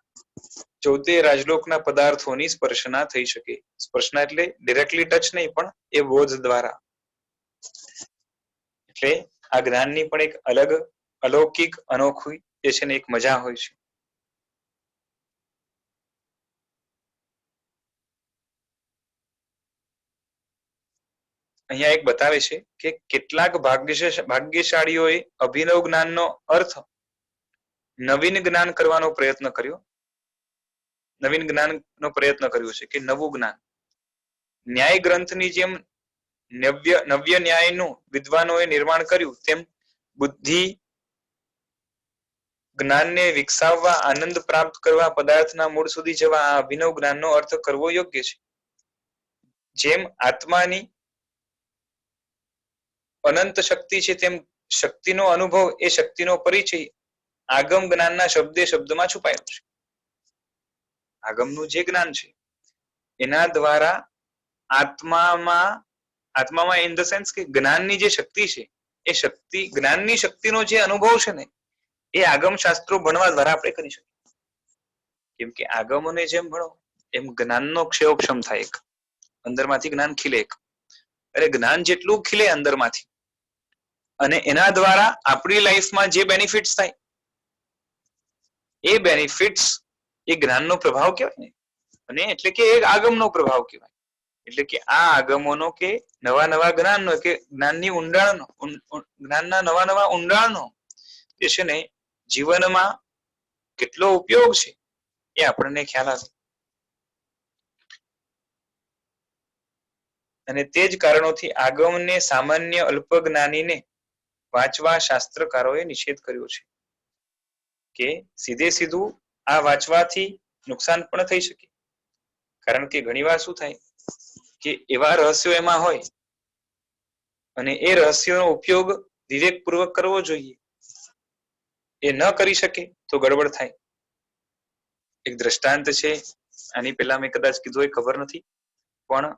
14 રાજલોકના પદાર્થોની સ્પર્શના થઈ શકે. સ્પર્શના એટલે ડિરેક્ટલી ટચ નહીં, પણ એ બોધ દ્વારા. એટલે આ જ્ઞાનની પણ એક અલગ અલૌકિક અનોખી જે છે ને એક મજા હોય છે. અહીંયા એક બતાવે છે કે કેટલાક ભાગ્યશાળીઓએ અભિનવ જ્ઞાનનો અર્થ નવીન જ્ઞાન કરવાનો પ્રયત્ન કર્યો. નવીન જ્ઞાનનો પ્રયત્ન કર્યો છે કે નવું જ્ઞાન, ન્યાય ગ્રંથની જેમ નવ્ય ન્યાયનું વિદ્વાનોએ નિર્માણ કર્યું, તેમ બુદ્ધિ જ્ઞાનને વિકસાવવા, આનંદ પ્રાપ્ત કરવા, પદાર્થના મૂળ સુધી જવા આ અભિનવ જ્ઞાનનો અર્થ કરવો યોગ્ય છે. જેમ આત્માની અનંત શક્તિ છે, તેમ શક્તિનો અનુભવ, એ શક્તિનો પરિચય આગમ જ્ઞાનના શબ્દમાં છુપાયેલો છે. આગમનું જે જ્ઞાન છે એના દ્વારા આત્મામાં ઇન ધ સેન્સ કે જ્ઞાનની જે શક્તિ છે એ શક્તિ, જ્ઞાનની શક્તિનો જે અનુભવ છે ને એ આગમ શાસ્ત્રો ભણવા દ્વારા આપણે કરી શકીએ. કેમ કે આગમોને જેમ ભણો એમ જ્ઞાનનો ક્ષયોક્ષમ થાય, એક અંદરમાંથી જ્ઞાન ખીલે. એક અરે જ્ઞાન જેટલું ખીલે અંદરમાંથી, અને એના દ્વારા આપણી લાઈફમાં જે બેનિફિટ્સ થાય એ બેનિફિટ્સ એ જ્ઞાનનો પ્રભાવ કહેવાય ને, અને એટલે કે એક આગમનો પ્રભાવ કહેવાય. એટલે કે આ આગમોનો કે નવા નવા જ્ઞાનનો કે જ્ઞાનની ઊંડાણનો જ્ઞાનના નવા નવા ઊંડાણનો જે છે ને જીવનમાં કેટલો ઉપયોગ છે એ આપણને ખ્યાલ આવે. અને તે જ કારણોથી આગમને સામાન્ય અલ્પજ્ઞાનીને વાંચવા શાસ્ત્રકારોએ નિષેધ કર્યો છે કે સીધે સીધું આ વાંચવાથી નુકસાન પણ થઈ શકે. કારણ કે ઘણીવાર શું થાય કે એવા રહસ્યો એમાં હોય અને એ રહસ્યોનો ઉપયોગ વિવેકપૂર્વક કરવો જોઈએ, એ ન કરી શકે તો ગડબડ થાય. એક દ્રષ્ટાંત છે, આની પહેલા મેં કદાચ કીધું એ ખબર નથી, પણ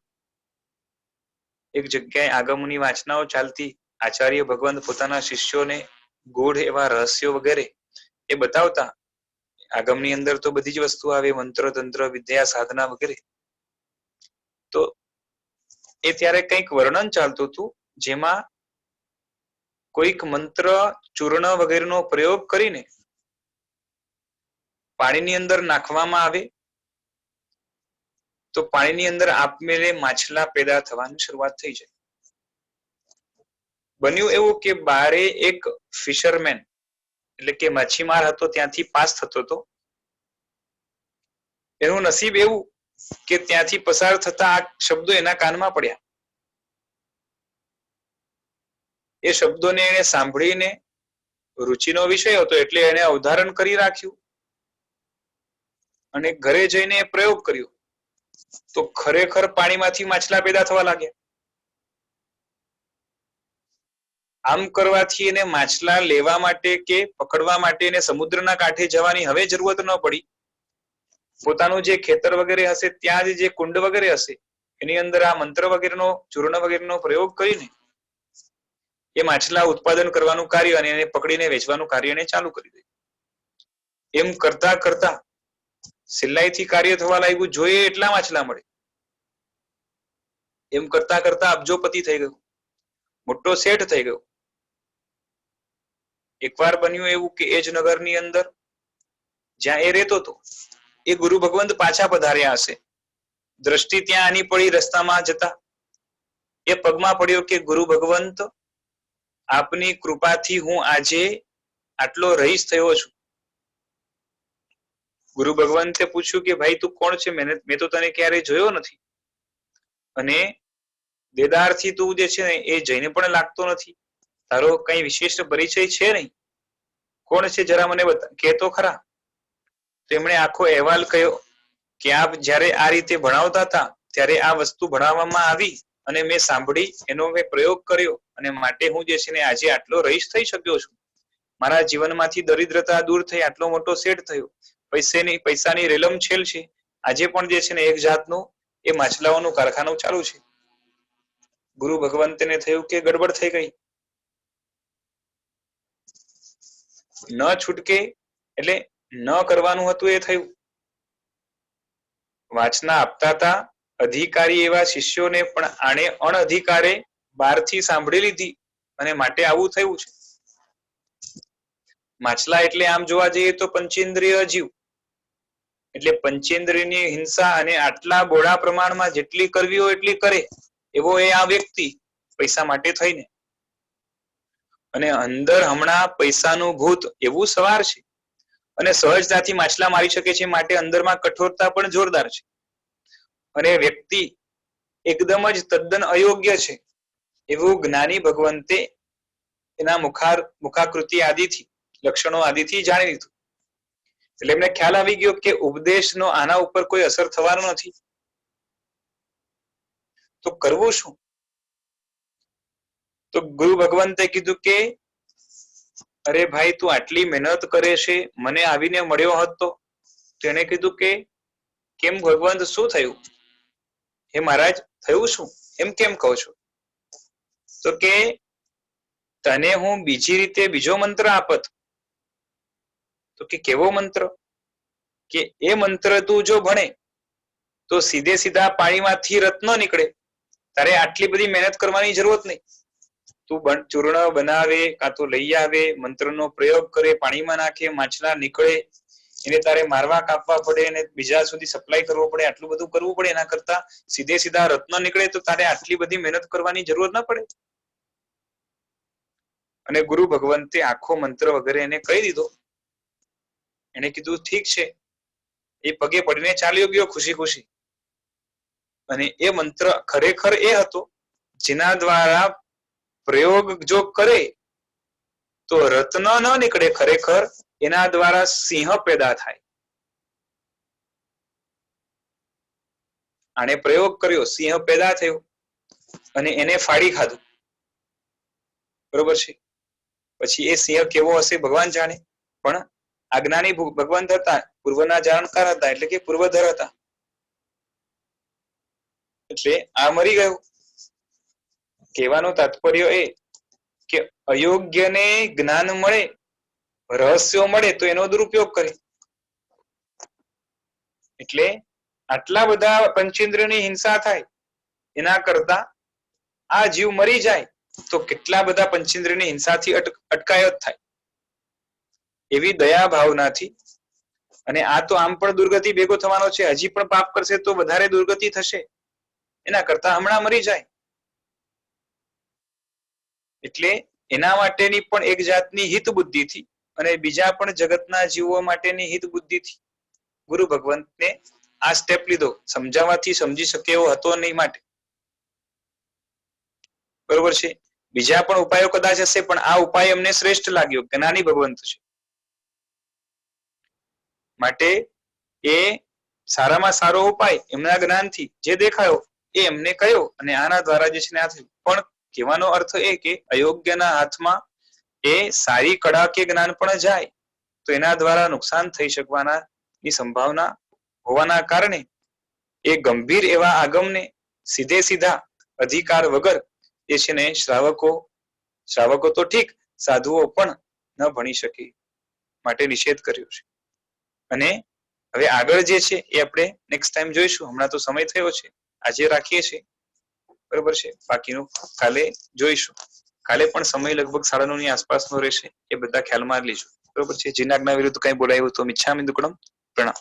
એક જગ્યાએ આગમની વાંચનાઓ ચાલતી, આચાર્ય ભગવંત પોતાના શિષ્યોને ગૂઢ એવા રહસ્યો વગેરે એ બતાવતા. આગમની અંદર તો બધી જ વસ્તુ આવે, મંત્ર તંત્ર વિદ્યા સાધના વગેરે. તો એ ત્યારે કંઈક વર્ણન ચાલતું હતું જેમાં કોઈક મંત્ર ચૂર્ણ વગેરેનો પ્રયોગ કરીને પાણીની અંદર નાખવામાં આવે તો પાણીની અંદર આપમેળે માછલા પેદા થવાની શરૂઆત થઈ જાય. બન્યું એવું કે બારે એક ફિશરમેન એટલે કે માછીમાર હતો, ત્યાંથી પાસ થતો હતો. એનું નસીબ એવું કે ત્યાંથી પસાર થતા આ શબ્દો એના કાનમાં પડ્યા. એ શબ્દોને એને સાંભળીને રુચિનો વિષય હતો એટલે એને અવધારણ કરી રાખ્યું અને ઘરે જઈને પ્રયોગ કર્યો તો ખરેખર પાણીમાંથી માછલા પેદા થવા લાગ્યા. આમ કરવાથી એને માછલા લેવા માટે કે પકડવા માટે એને સમુદ્રના કાંઠે જવાની હવે જરૂરત ન પડી. પોતાનું જે ખેતર વગેરે હશે ત્યાં જે કુંડ વગેરે હશે એની અંદર આ મંત્ર વગેરેનો ચૂર્ણ વગેરેનો પ્રયોગ કરીને એ માછલા ઉત્પાદન કરવાનું કાર્ય અને એને પકડીને વેચવાનું કાર્ય એને ચાલુ કરી દે. એમ કરતા કરતા સિલાઈથી કાર્ય થવા લાગ્યું, જોઈએ એટલા માછલા મળે. એમ કરતા કરતા અબજોપતિ થઈ ગયું, મોટો શેઠ થઈ ગયો. એકવાર બન્યું એવું કે એ જ નગરની અંદર જ્યાં એ રહેતો હતો એ ગુરુ ભગવંત પાછા પધાર્યા હશે. દ્રષ્ટિ ત્યાં આની પડી રસ્તામાં જતા. એ પગમાં પડ્યો કે ગુરુ ભગવંત, આપની કૃપાથી હું આજે આટલો રહીશ થયો છું. ગુરુ ભગવંતે પૂછ્યું કે ભાઈ તું કોણ છે? મેં તો તને ક્યારેય જોયો નથી અને દેદારથી તું જે છે ને એ જઈને પણ લાગતો નથી. તારો કઈ વિશેષ પરિચય છે નહીં. કોણ છે જરા મને કહેતો ખરા. તેમણે આખો અહેવાલ કહ્યો કે આપ જ્યારે આ રીતે ભણાવતા હતા ત્યારે આ વસ્તુ ભણાવવામાં આવી અને મેં સાંભળી, એનો મેં પ્રયોગ કર્યો અને માટે હું જે છે ને આજે આટલો રહીશ થઈ શક્યો છું. મારા જીવનમાંથી દરિદ્રતા દૂર થઈ, આટલો મોટો સેટ થયો. પૈસાની રેલમ છેલ છે. આજે પણ જે છે ને એક જાતનું એ માછલાઓનું કારખાનું ચાલુ છે. ગુરુ ભગવંતને થયું કે ગડબડ થઈ ગઈ, ન છૂટકે એટલે ન કરવાનું હતું એ થયું. વાંચના આપતા હતા અધિકારી એવા શિષ્યોને પણ આણે અણઅધિકારે બહારથી સાંભળી લીધી અને માટે આવું થયું છે. માછલા એટલે આમ જોવા જઈએ તો પંચેન્દ્રિય જીવ, એટલે પંચેન્દ્રિયની હિંસા અને આટલા બોડા પ્રમાણમાં જેટલી કરવી હોય એટલી કરે એવો એ આ વ્યક્તિ પૈસા માટે થઈને. અને અંદર હમણાં પૈસાનું ભૂત એવું સવાર છે અને સહજતાથી માછલા મારી શકે છે, માટે અંદરમાં કઠોરતા પણ જોરદાર છે. અને વ્યક્તિ એકદમ જ તદ્દન અયોગ્ય છે એવું જ્ઞાની ભગવંતે એના મુખાકૃતિ આદિથી, લક્ષણો આદિથી જાણી લીધું. એટલે એમને ખ્યાલ આવી ગયો કે ઉપદેશનો આના ઉપર કોઈ અસર થવાનો નથી. તો કરવું શું? તો ગુરુ ભગવંતે કીધું કે અરે ભાઈ તું આટલી મહેનત કરે છે, મને આવીને મળ્યો હોત તો. તેને કીધું કે કેમ ભગવંત, શું થયું? હે મહારાજ, થયું શું? એમ કેમ કહો છો? તો કે તને હું બીજી રીતે બીજો મંત્ર આપત. તો કે કેવો મંત્ર? કે એ મંત્ર તું જો ભણે તો સીધે સીધા પાણીમાંથી રત્ન નીકળે. તારે આટલી બધી મહેનત કરવાની જરૂરત નહીં. તું ચૂર્ણ બનાવે કાં તો લઈ આવે, મંત્રનો પ્રયોગ કરે, પાણીમાં નાખે, માછલા નીકળે, એને તારે મારવા કાપવા પડે અને બીજા સુધી સપ્લાય કરવો પડે, આટલું બધું કરવું પડે. એના કરતા સીધે સીધા રત્ન નીકળે તો તારે આટલી બધી મહેનત કરવાની જરૂર ના પડે. અને ગુરુ ભગવંતે આખો મંત્ર વગેરે એને કહી દીધો. એને કીધું ઠીક છે. એ પગે પડીને ચાલ્યો ગયો ખુશી ખુશી. અને એ મંત્ર ખરેખર એ હતો જેના દ્વારા પ્રયોગ જો કરે તો રત્ન ન નીકળે, ખરેખર એના દ્વારા સિંહ પેદા થાય. આને પ્રયોગ કર્યો, સિંહ પેદા થયો અને એને ફાડી ખાધું. બરોબર છે. પછી એ સિંહ કેવો હશે ભગવાન જાણે, પણ આજ્ઞાની ભગવંત હતા, પૂર્વના જાણકાર હતા, એટલે કે પૂર્વધર હતા. એટલે આ મરી ગયો. કહેવાનું તાત્પર્ય એ કે અયોગ્યને જ્ઞાન મળે, રહસ્યો મળે તો એનો દુરુપયોગ કરે. એટલે આટલા બધા પંચેન્દ્રિયની હિંસા થાય એના કરતા આ જીવ મરી જાય તો કેટલા બધા પંચેન્દ્રિયની હિંસાથી અટકાયત થાય. એવી દયા ભાવનાથી. અને આ તો આમ પણ દુર્ગતિ ભેગો થવાનો છે, હજી પણ પાપ કરશે તો વધારે દુર્ગતિ થશે, એના કરતા હમણાં મરી જાય. એટલે એના માટેની પણ એક જાતની હિત બુદ્ધિથી અને બીજા પણ જગતના જીવો માટેની હિત બુદ્ધિથી ગુરુ ભગવંતને આ સ્ટેપ લીધો. સમજાવવાથી સમજી શકે એવો હતો નહીં માટે. બરોબર છે. બીજા પણ ઉપાયો કદાચ હશે, પણ આ ઉપાય એમને શ્રેષ્ઠ લાગ્યો. જ્ઞાની ભગવંત છે માટે એ સારામાં સારો ઉપાય એમના જ્ઞાનથી જે દેખાયો એ એમને કહ્યો અને આના દ્વારા જે છે ને આ થયું. પણ કહેવાનો અર્થ એ કે અયોગ્યના હાથમાં એ સારી કળા કે જ્ઞાન પણ જાય તો એના દ્વારા નુકસાન થઈ શકવાની સંભાવના હોવાના કારણે એ ગંભીર એવા આગમને સીધે સીધા અધિકાર વગર એ છે ને શ્રાવકો તો ઠીક, સાધુઓ પણ ન ભણી શકે માટે નિષેધ કર્યો છે. અને હવે આગળ જે છે એ આપણે નેક્સ્ટ ટાઈમ જોઈશું. હમણાં તો સમય થયો છે, આજે રાખીએ છીએ. બરોબર છે. બાકીનું કાલે જોઈશું. કાલે પણ સમય લગભગ 9:30 ની આસપાસનો રહેશે. એ બધા ખ્યાલમાં લેજો. બરોબર છે. જીના આજ્ઞા વિરુદ્ધ કઈ બોલાયું તો મિચ્છામિ દુક્કડમ. પ્રણામ.